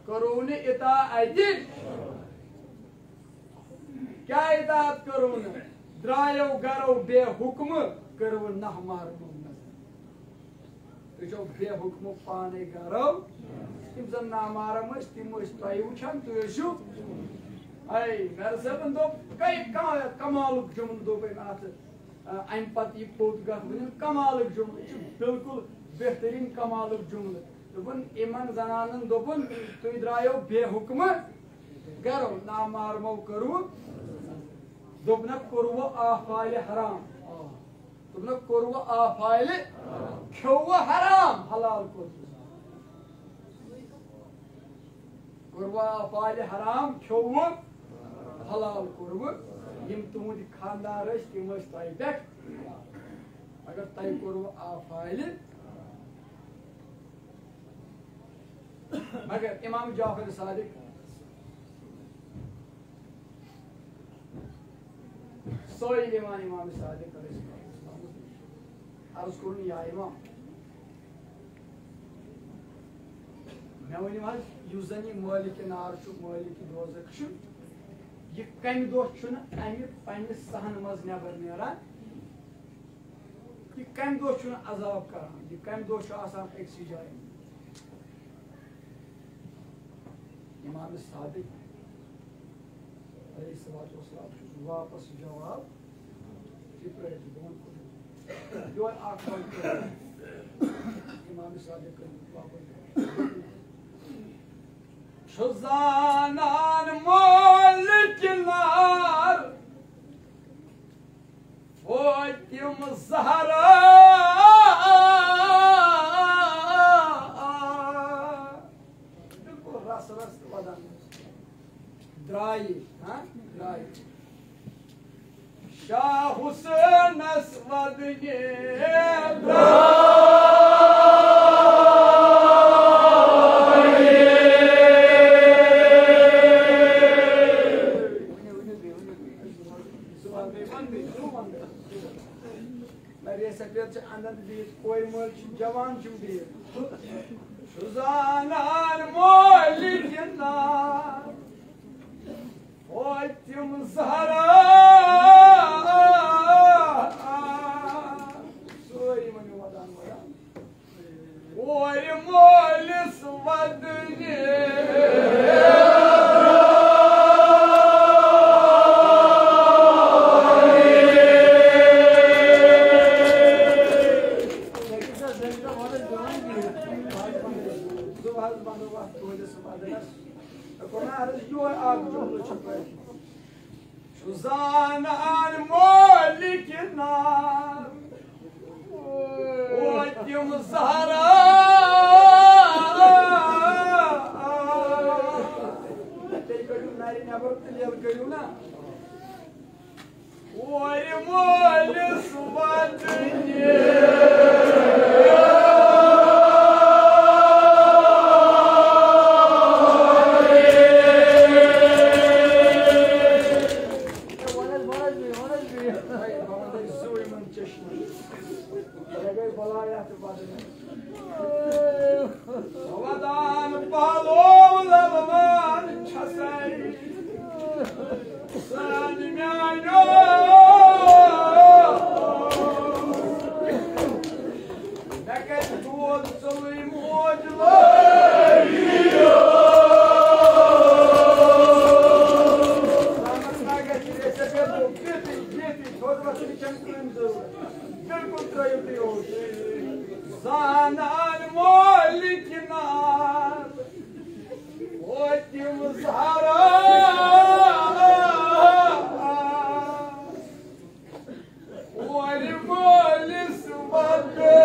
करून इताअत क्या इताअत करून द्रायो गरो बे हुक्म करो नह मारनो तुझो बे हुक्म पाने गरो तिम जन ना मारम तिम तय वुचान तुझु मेरे सबन दो कई कमाल जुमल दो अत अम पत यह पोत कमाल जुमल बिल्कुल बेहतरीन कमाल जुमल दोपन इमन जनानन दोपन तुम द्रायो बे हुक्म गरो ना मारमो करो दोपन कोरव आफाइल हराम दोपन कोरव आफाइल खेव हराम हलाल कोरव आफाइल हराम खेव हलाल कोरव यम तुहद खानदार तम तय पे अगर तय कोरव आफाइल मगर इमाम जाफर सादिक सोई इमाम सादिक अर्ज कर या इमाम मे वन जन यह मालिक नार मालिक दोजक यह कम दो पे सहन मज नबर नान यह कम दो अजाब करान यह कम दो अक्सी जाए इमाम सादिक वापस जवाब इमाम सादिक शुजानान मालिक नार वो तिम ज़हरा बिल्कुल रस रस वदन द्राई द्राई शाह हुसैन वदने कोई जवान शुजानान मालिक नार ओ तिम ज़हरा सोई मन वदान ओय मोलिस वदने शुजानान मालिक नार ओ तिम ज़हरा तेरी कड़ू नारी नबर तेल कड़ू ना ओय मोलिस वदने बलाया तो वदान पालो ललमान छसई सान म्यानो नकत दूध चलई मोजलो Zanan moliknar Otim zara Oli molis vade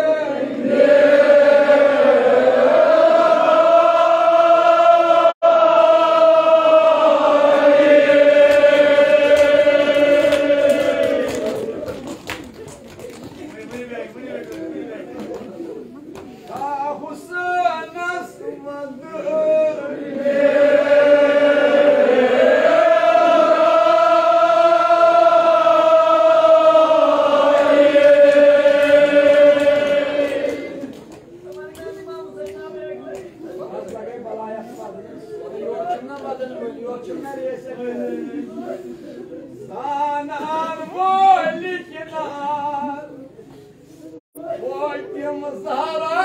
Zanan moliknar Otim zara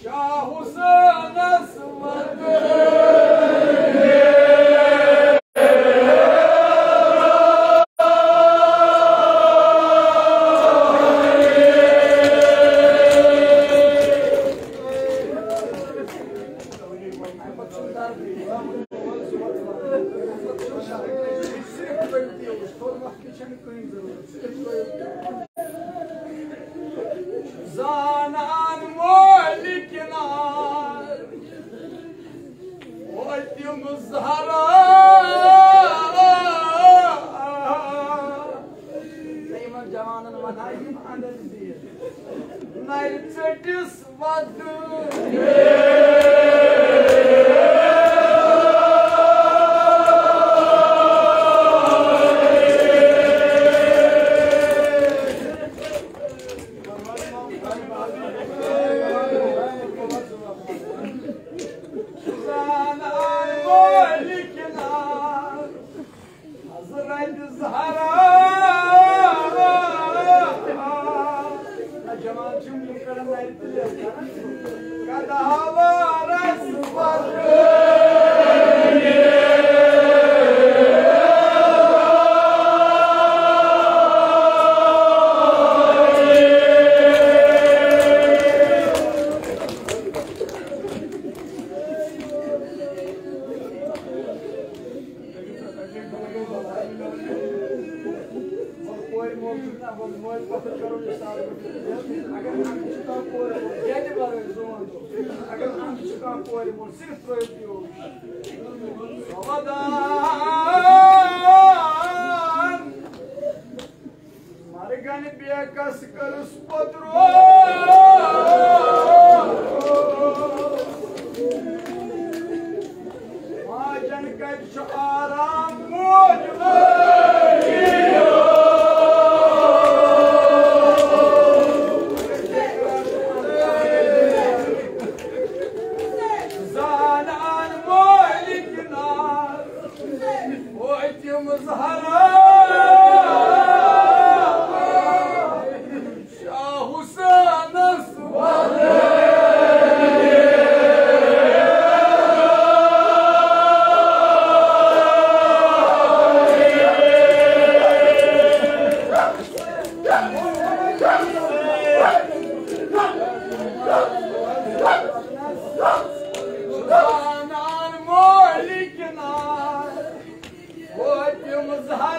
Shah Hussein Asmad Zanan moliknar Otim zara Seyman Javan'ın vanayım anladın diye Naycetis vadu Margan bekas karus potro Majan kaj aram mojlo Zanan moliknar Otim zahara Zanan moliknar Otim zahara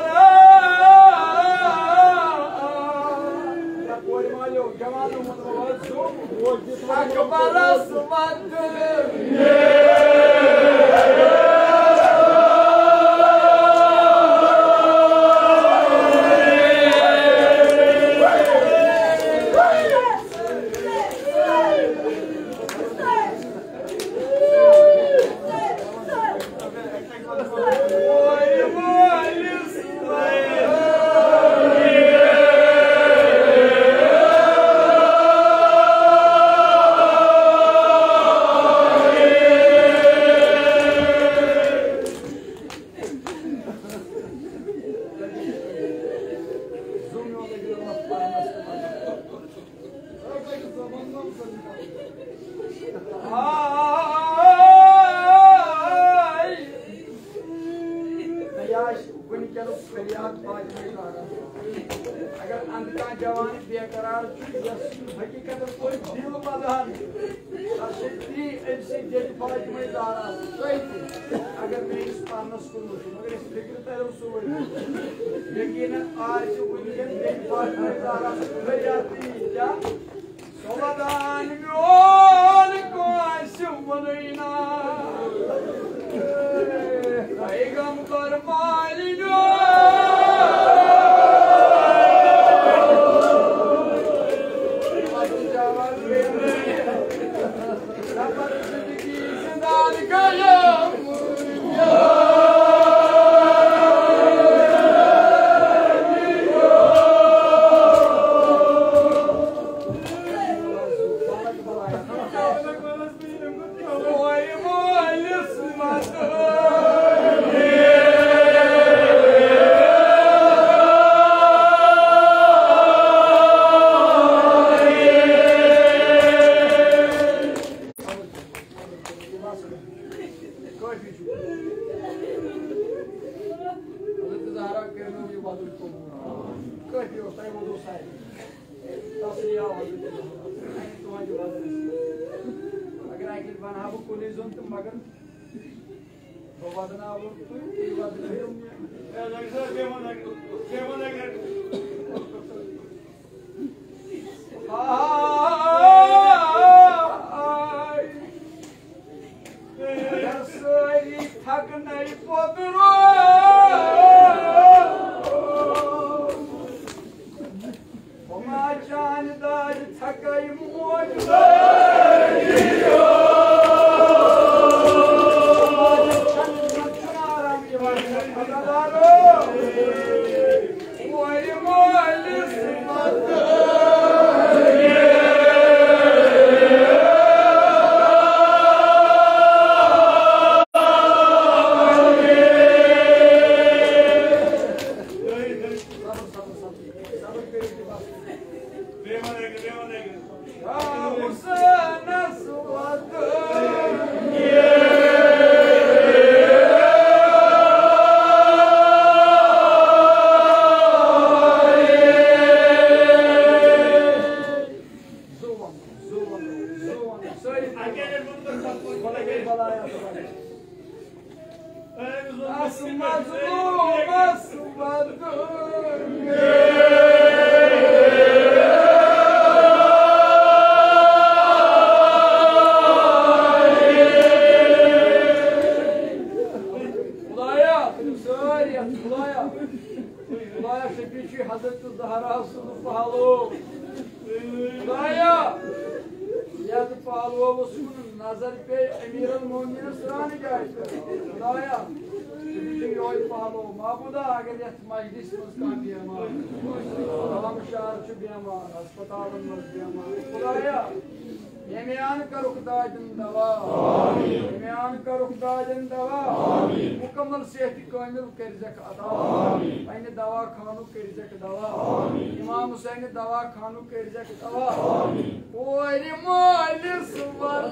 वनकन फरियाद फातिमा ज़हरा अगर अंधका जवान बेकरार हकीकत कोई दिल बदहन ती फातिमा ज़हरा अगर mess पानस कुन मगर फिक्र तरो सूर यकीनन आज वनकन फातिमा ज़हरा फरियाद क्या Sobadan yol koşum bunayna Peygamber malino Cevap verir Rabbim sizdeki zindan kayım मुकम्मल सेहत कामिल करिजक अता पन्ने दवा खानु करिजक दवा इमाम हुसैन दवा खानु करिजक दवा ओरे मोल सुबर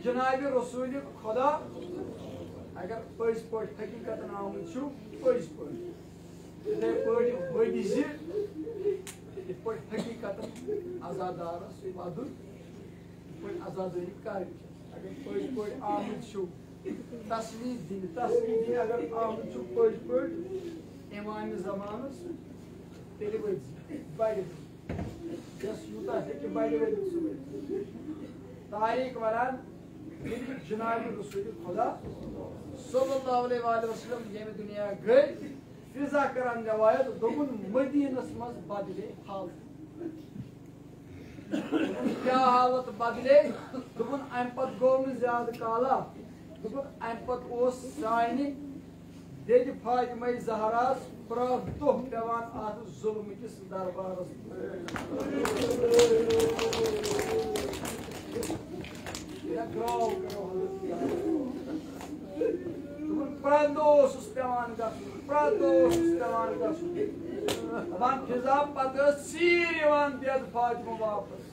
जनाब रसूल खुदा अगर पज पे हकीकत आमुत पज पे इथे वदिज पे हकीकत आजादारस वदुन पे आजादी कर अगर पज पे आमुत तस्वीर दिन अगर आमुत पज पे इमाम जमानस तेल बड़ यूता हे बड़ तारीख वरान जनाब रसूल खुदा सल्लल्लाहु अलैहि वसल्लम ये दुनिया गई फिजा करान रवायत दोगुन मदीनस मज बदले हालत क्या हालत बदले दोगुन अम पत गो ज्यादा काला दोगुन अम पत सानि Dedi Fatıma Zahra Pravduh devan adı zulmü kis darbarız. Ya krav Pravdosus devan gasu. Pravdosus devan gasu. Avan fizab patı Sirivan dedi Fatıma vapas.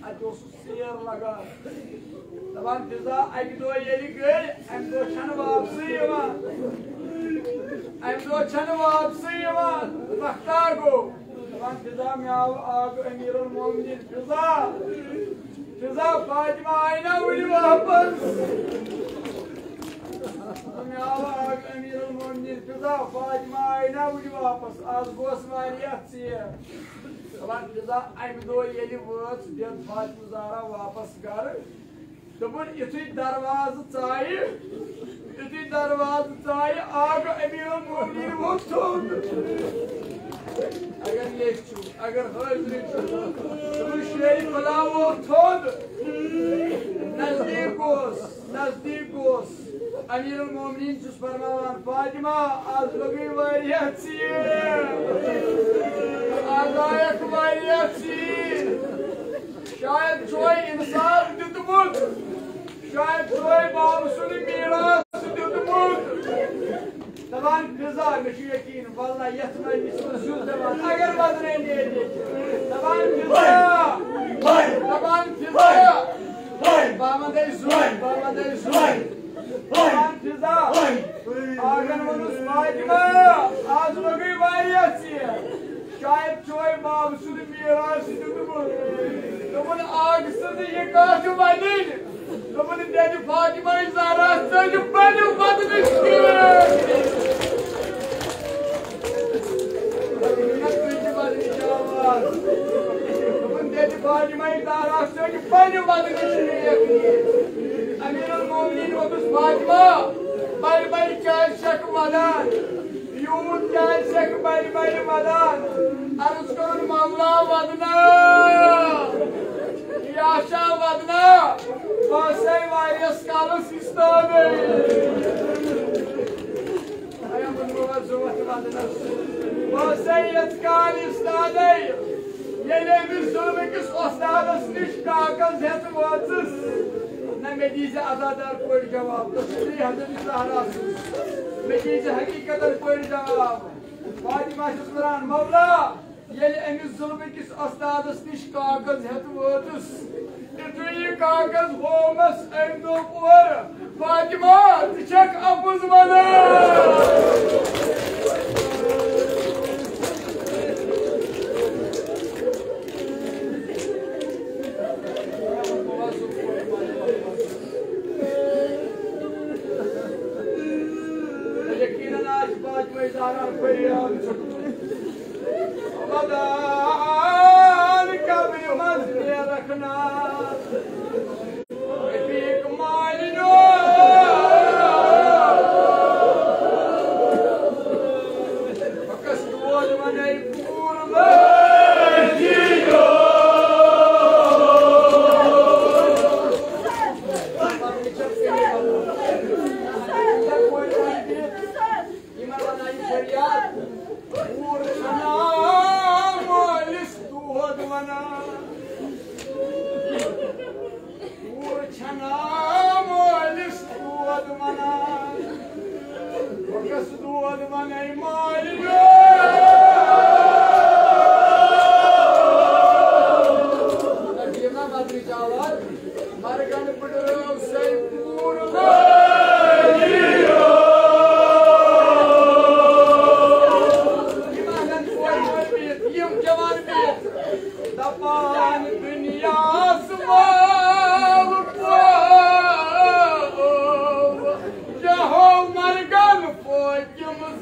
Adosu sir laga. Avan fiza agdo yeli gel amdo çanı vapsı yavan. Amdo çanı vapsı yavan. Vaktago. Avan fiza miyav ağ emirul mu'minin fiza. Fiza Fatıma ayna uli vapas. Miyav ağ emirul mu'minin fiza Fatıma ayna uli vapas. Az gos variyat siye. Avan fiza amdo yeli vats ded Fatıma Zahra vapas gar. Dopun yuthuy darvazı çayı, yuthuy darvazı çayı ağ emirul mu'minin votun. Agar yekçu, agar hazır çu, dopun şehri bala votun. Nazdik gos. Emirul mu'minin cüz farmavan Fatıma az logi variyatsiye. Azayak variyatsiye. Şayet çoğu insan tutumut. Şayet çoğu babasını mirası tutumut. Taban kızar meşhur yakin. Vallahi yatmayın ismi şu zaman. Agar vadre neydi? Taban kızar. Taban kızar. Babamda zuy. Taban kızar. Agar vanus Fatıma. Az logi variyatsiye. Şayet çoğu babasını mirası tutumut. Dopun ağzını yıkatı valin. Dopun dedi Fatıma Zahra sözü benim vadını istiyor. Dopun dedi Fatıma Zahra sözü benim vadını istiyor. Emirul mu'minin otuz Fatıma. Bari kâl şakmadan. Yumut kâl şak bari madan. Arız korun Mavla vadına. Yaşa vadına, vasay variyas kalı sistemi. Ayam bunlar zuvatı vadına. Vasay yatkal istadey. Yelemiz zulmekis ostadız niş kakaz heti vatsız. Ne medize azadar koy cevap. Tasiri Hazreti Zahra'sız. Medize hakikaten koy cevap. Fatıma Şükran Mevla. Yeli emiz zulmekis ostadız niş kakaz heti vatsız. İtüyü kakaz olmaz emdok var. Fatıma tıçak apız bana. Yakinen aç Fatıma Zahra feryat çöktü. Amadan kabri mazliye rakna.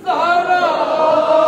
Zahra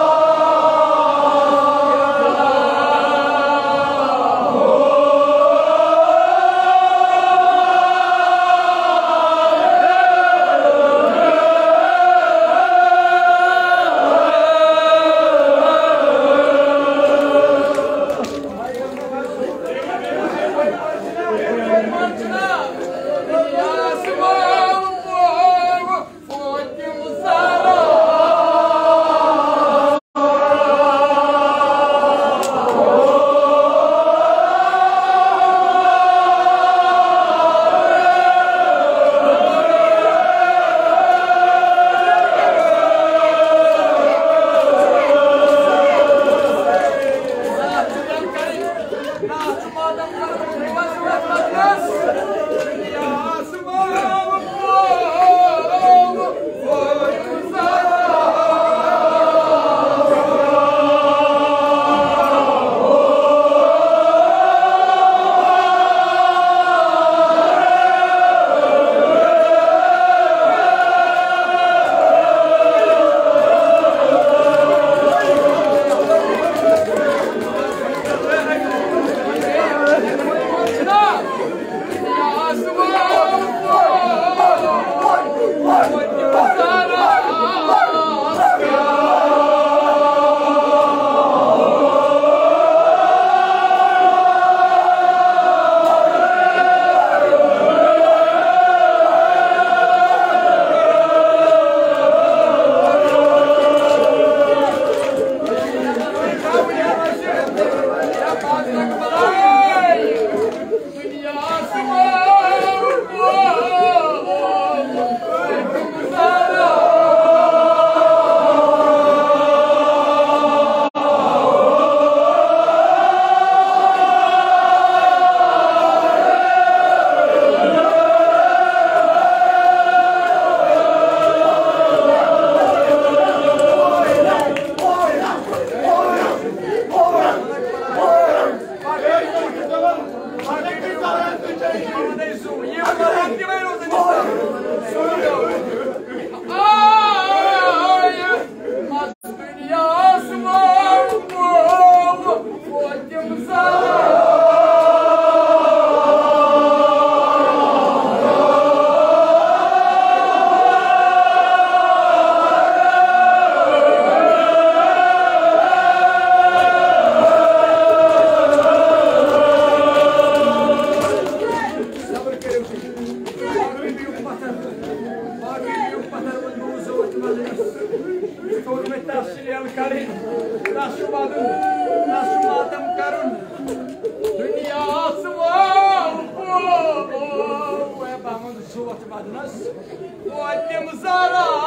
Потім зараз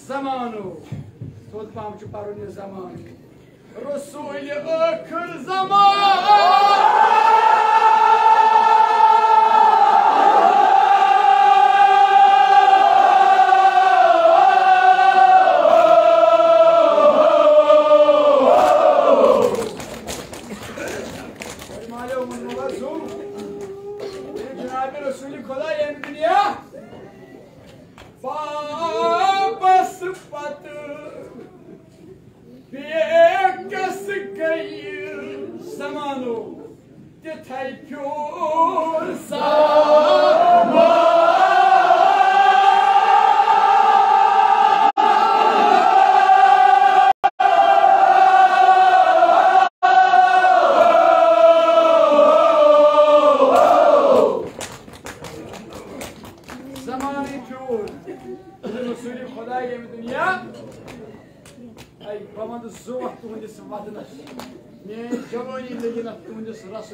Zamanu, tot pamçu paruni zaman, Resul-i akır zaman.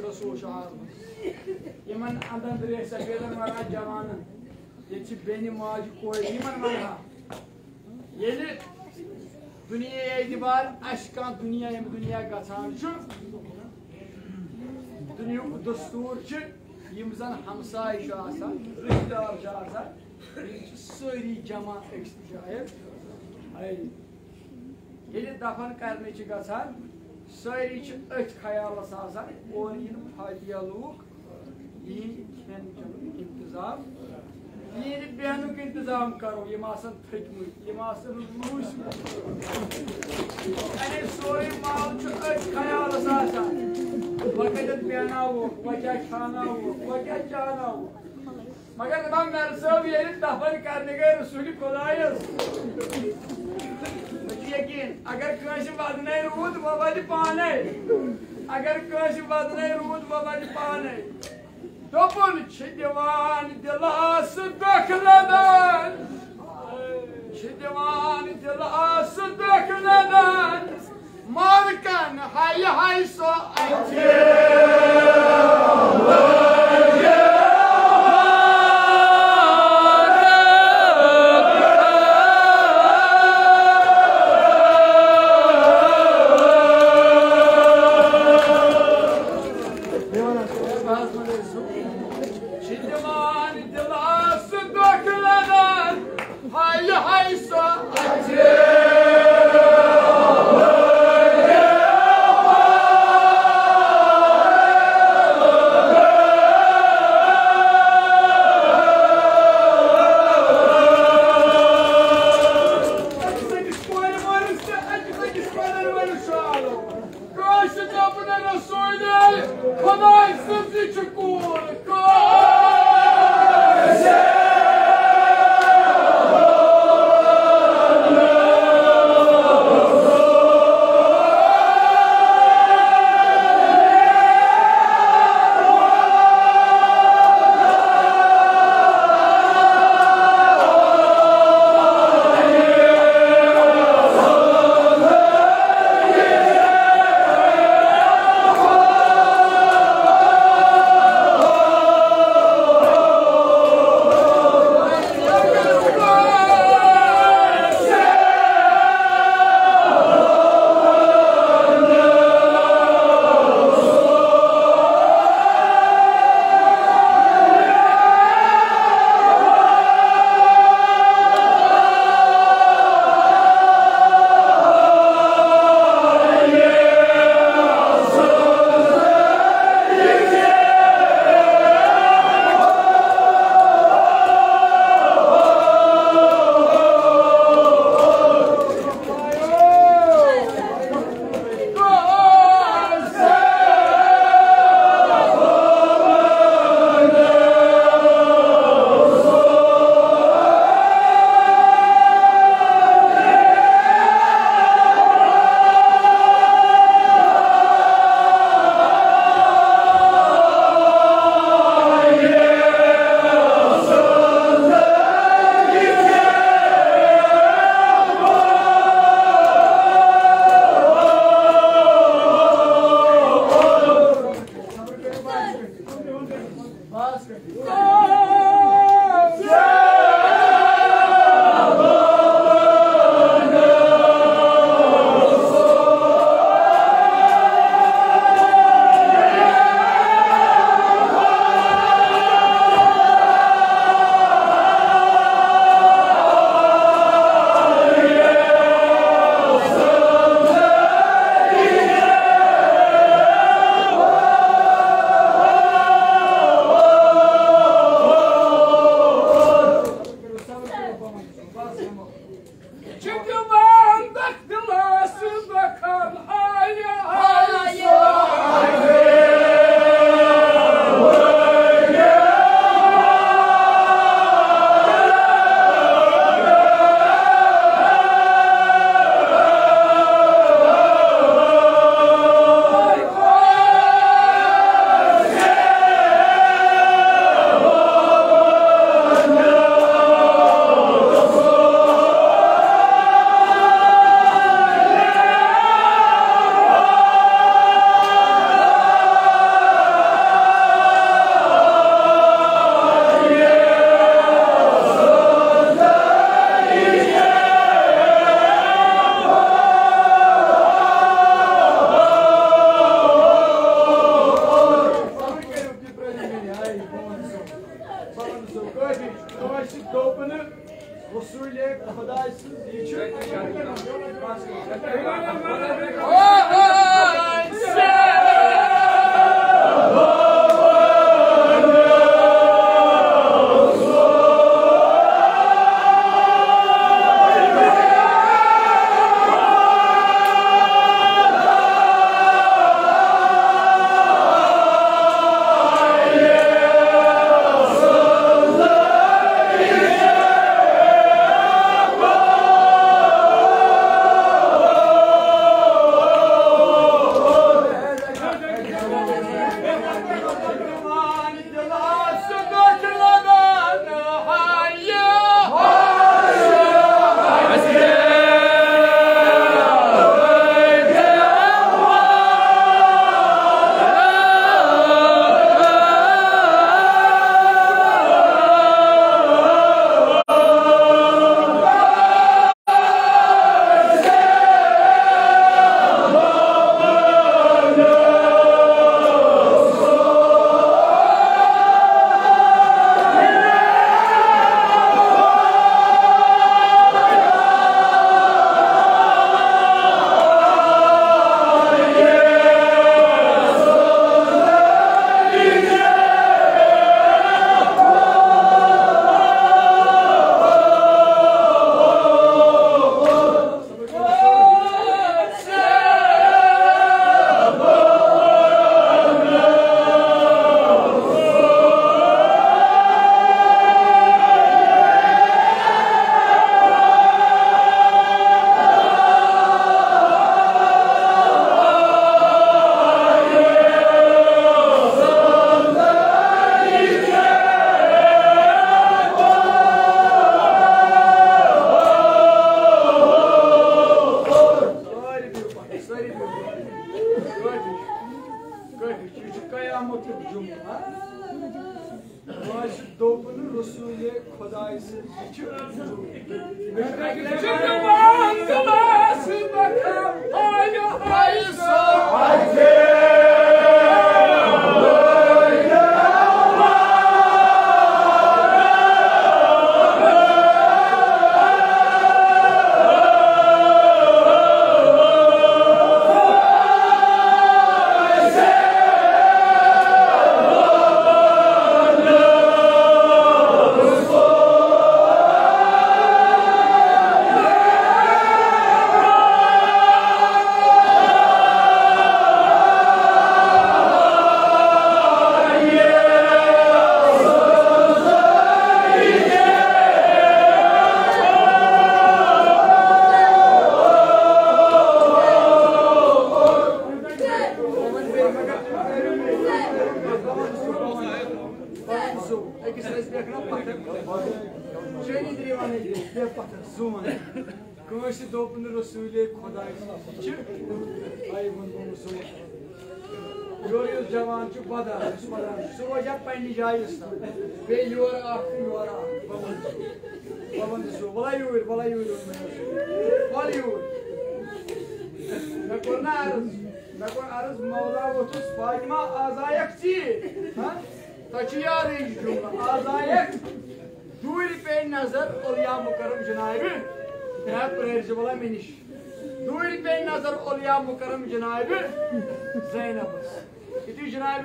Rasul şahar. Yaman andan direk sefeden var camanın. Geçi beni macı koy. Yaman var ha. Yeni dünyaya itibar aşkan dünyaya kaçan şu. Dünya dasturçu yimzan hamsay şahsa, rıhdar şahsa. Söyley caman ekstijayı. Hayır. Yeni dafan karnı çıkarsan. Söyle için öt kayarla sağsan, onun faydalık, iyi kendine intizam, iyi beyanuk intizam karo, yemasın tıkmı, yemasın ruş mu? Yani söyle mal için öt kayarla sağsan, vakit beyana bu, vakit kana bu, vakit cana bu. Maka ben mersem yerin dafan karnıga Resulü kolayız. यकीन अगर कहीं बात नहीं rude बाबा जी पाने अगर कहीं बात नहीं रूद बाबा जी पाने तो पुन छिदवान दिलास दखलदान छिदवान दिलास दखलदान मारकन हाय हाय सो अच्छे Şiddeman dilas döküleden Çünkü ben daktilasız bakan hayya hayya.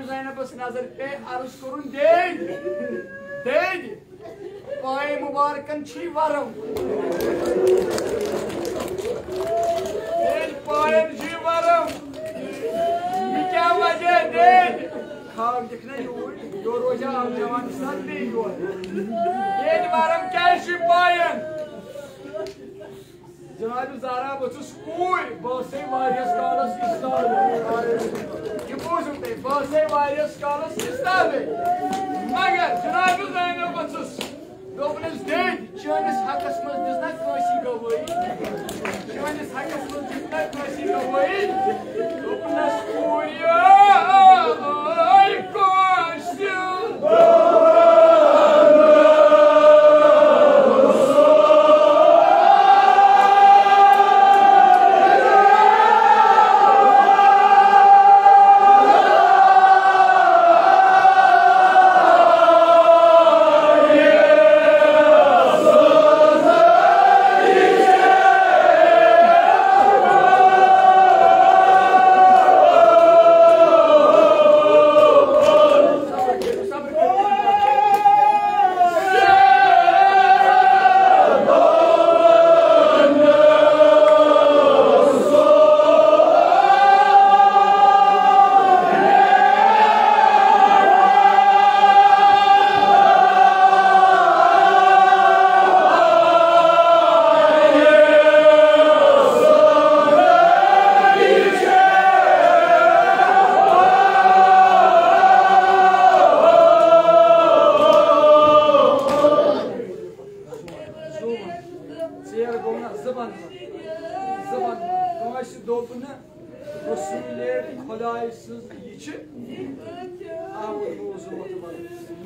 Zaynab'ı nazar pe arız korun değil. पाए मुबारकन छी वरम पायन छी वरम ये क्या वजह दे खाम दिखना यो रोजा जवान साथ भी यो ये वरम क्या छी पायन जनाब ज़ारा बचुस कोई बसे वारियस कालस इस्तावे ये बोझते बसे वारियस कालस इस्तावे मगर जनाब ज़ारा बचुस दोपनस डेट चोनिस हकस मज दिसना कोसी गवई चोनिस हकस मज दिसना कोसी गवई दोपनस कोरिया आई कोसी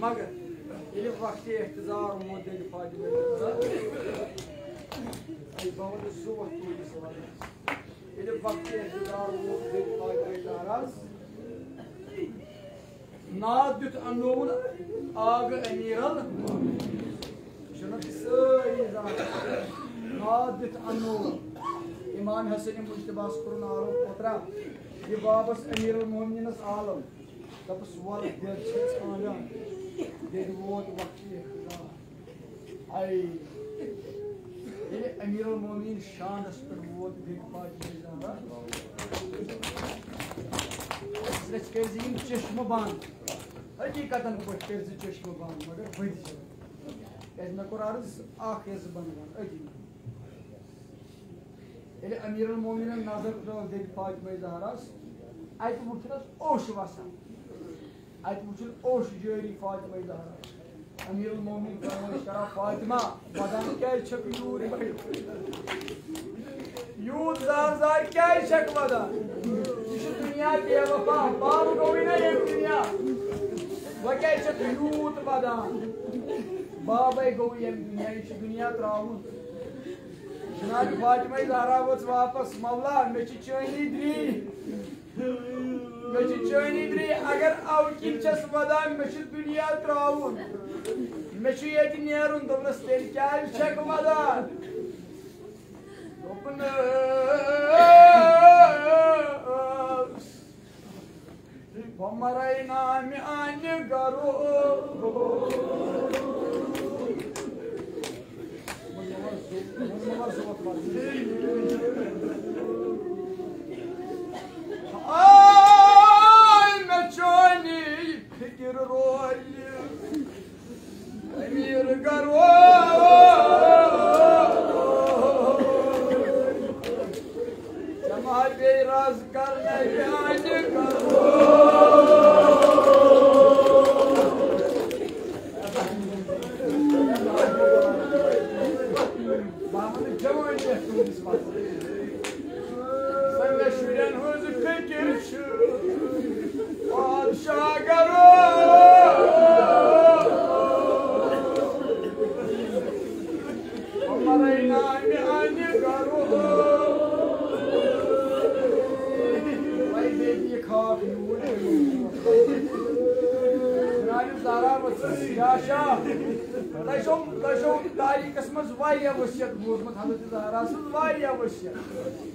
मगर ये वक्त एहतजार मोदल फाजिल आई बावन सो वक्त ये सवाल ये वक्त एहतजार मोदल फाजिल नादुत अनोन आग अमीरल शनत सरी नादुत अनोन इमाम हसन मुज्तबास कुरान आरो पोत्रा ये बाबस अमीरुल मोमिनीन आलम तबस वाल दे छस आलन दे वोट वक्त आई ये अमीरुल मोमिनीन शानस पर वोट दे पाज ज़ारा इसलिए कर्जीम चश्म बान हकीकतन पट कर्ज चश्म बान मगर बद कैसे मैं कोर अर्ज आखिर बनवान अजी ये अमीरुल मोमिनीन नजर तो दे पाज ज़ारास अत वुचनस ओश वसान अत वुचन ओश जारी फातिमा ज़हरा अमीरुल मोमिनीन फरमाइश करा फातिमा बदन क्या छक यूर यूत जार जार क्या छक बदन ये दुनिया बेवफा बाप गोई ना ये दुनिया वो क्या छक यूत बदन बाबे गोई ये दुनिया त्राउन जनाब फातिमा ज़हरा वच वापस मौला मे चैनी द्री मे चैनी द्री अगर अव किन छस वदान मे दुनिया त्राउन मे ये नेरुन दोपनस तेल क्या छक वदान दोपनस बमरैना म्यान गरो ay me choni fikir roy emir garo jamal beyraz karne yani garo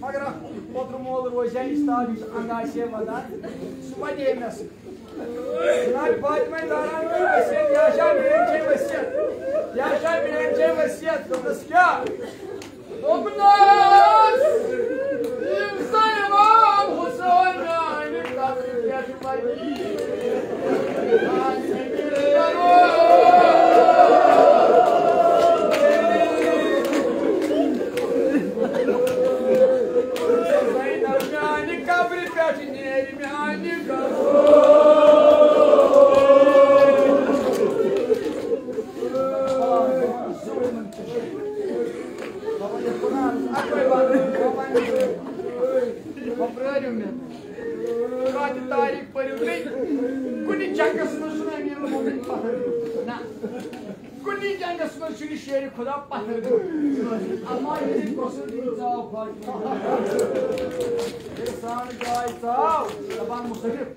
मगर पोत्र मोल रोज अंगाशे वदान सह वदे मे जनाब फातिमा ज़हरा की वसीयत याशा मेरी वसीयत याशा मेरी वसीयत दोस्तों क्या दोपनास इमाम हुसैन आने का क्या शुमारी तारीख पर कुनी जंगस कुनी जंगस में शेर खुदा पत्थर इंसान गाय साहब जबान मुसरिफ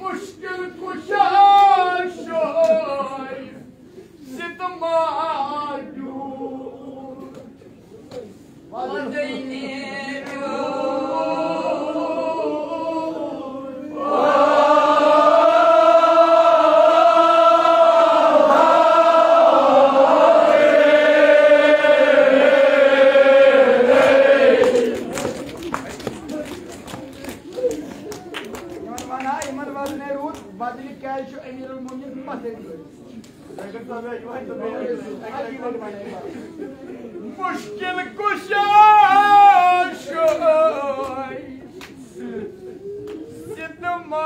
मुश्किल कुशा सितमा मुश्किल कुशा सितमा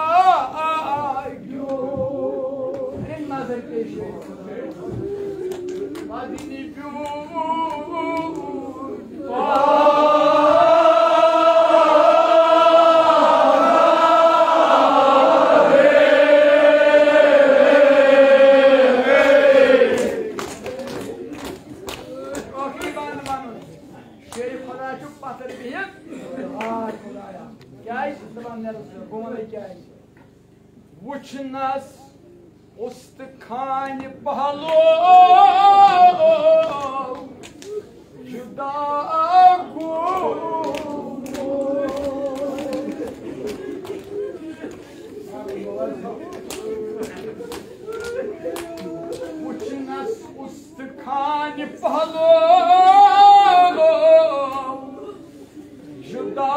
नजर पेश वुचनस उस्तखान पहलो जुदा गो वुचनस उस्तखान पहलो जुदा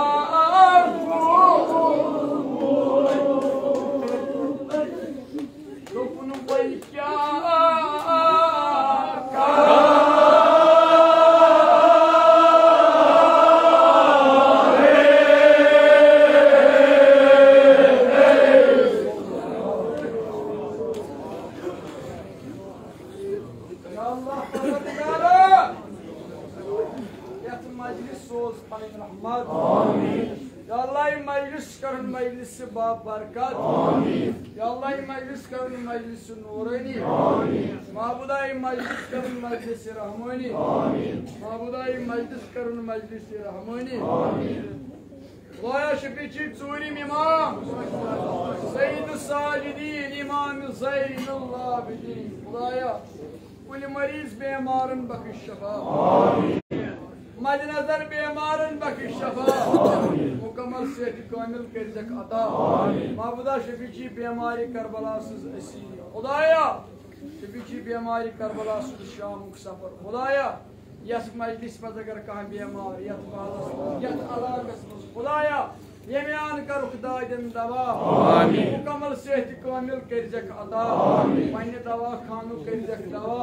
बाबरकत या अल्लाह मजलिस करन मजलिस नूरानी माबूदाई मजलिस करन मजलिस रहमानी माबूदाई मजलिस करन मजलिस रहमानी खुदाया शफीची चूरिम इमाम सय्यद साजिदीन इमाम ज़ैनुल आबिदीन खुदाया कुल मरीज बीमारन बख्श शफा मद्देनजर बीमारन बख्श शफा मुकम्मल सेहत कामिल कर अता माबूदा शफीची बीमारी करबला खुदाया शफीची बीमारी करबला शाम सफर खुदाया यस मजलिस मज अगर कह बीमार यथ इलाकस खुदाया यमियान करुक दादन दवा आमीन मुकम्मल सेहत कामिल करजक अता पन्ने दवा खानु करजक दवा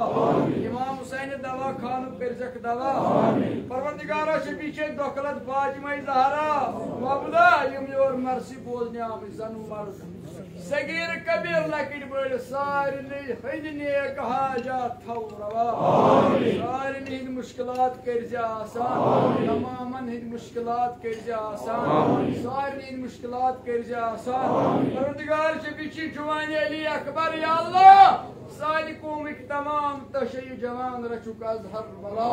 इमाम हुसैन दवा खानु करजक दवा परवरदिगारा शफीचे दोखलत फातिमा ज़हरा मबदा यम योर मर्सी बोलने आम जन मर्द सगीर कबीर लकड़ बड़ सारने हंदने हाजात थव रवा सारने हिंद मुश्किलात करजा आसान तमामन हिंद मुश्किलात करजा आसान सारने हिंद मुश्किलात करजा आसान परवरदिगार शफीची जवानी अली अकबर या अल्लाह सारी कौमिक तमाम तशय्युर जवान रचुक अज हर बला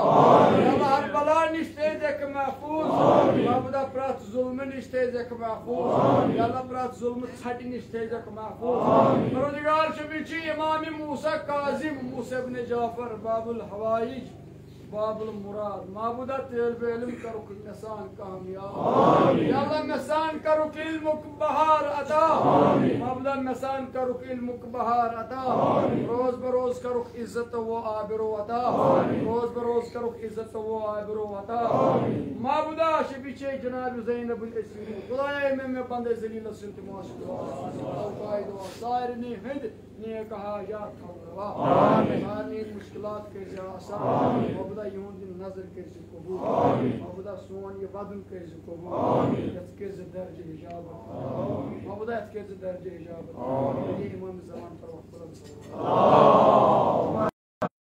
अल्लाह हर बला निश थेजक महफूज मबदा प्रत जुल्म निश थेजक महफूज अल्लाह प्रत जुल्म छट निश थेजक महफूज परवरदिगार शफीची इमाम मूसा काजिम मूसा इब्न जाफर बाबुल हवाइज बाबुल मुराद माबूदा तलब इल्म करुक नसान कामयाब या अल्लाह नसान करुक इल्मुक बहार अता माबूदा नसान करुक इल्मुक बहार अता रोज बरोज करुक इज्जत व आबरू अता रोज बरोज करुक इज्जत व आबरू अता माबूदा शबीचे जनाब ज़ैनब अल-असीरी खुदाए में बंदे जलील सुनत माशुक औकायद व सारनी हिंद नेक हाजात खबरवा सारनी मुश्किलात के आसान मबदा यहूद नजर कर कबूल मबदा सोन ये वदन कर कबूल यत कर दर्ज इजाबत मबदा यत कर दर्ज इजाबत ये इमाम ज़मान पर वक्त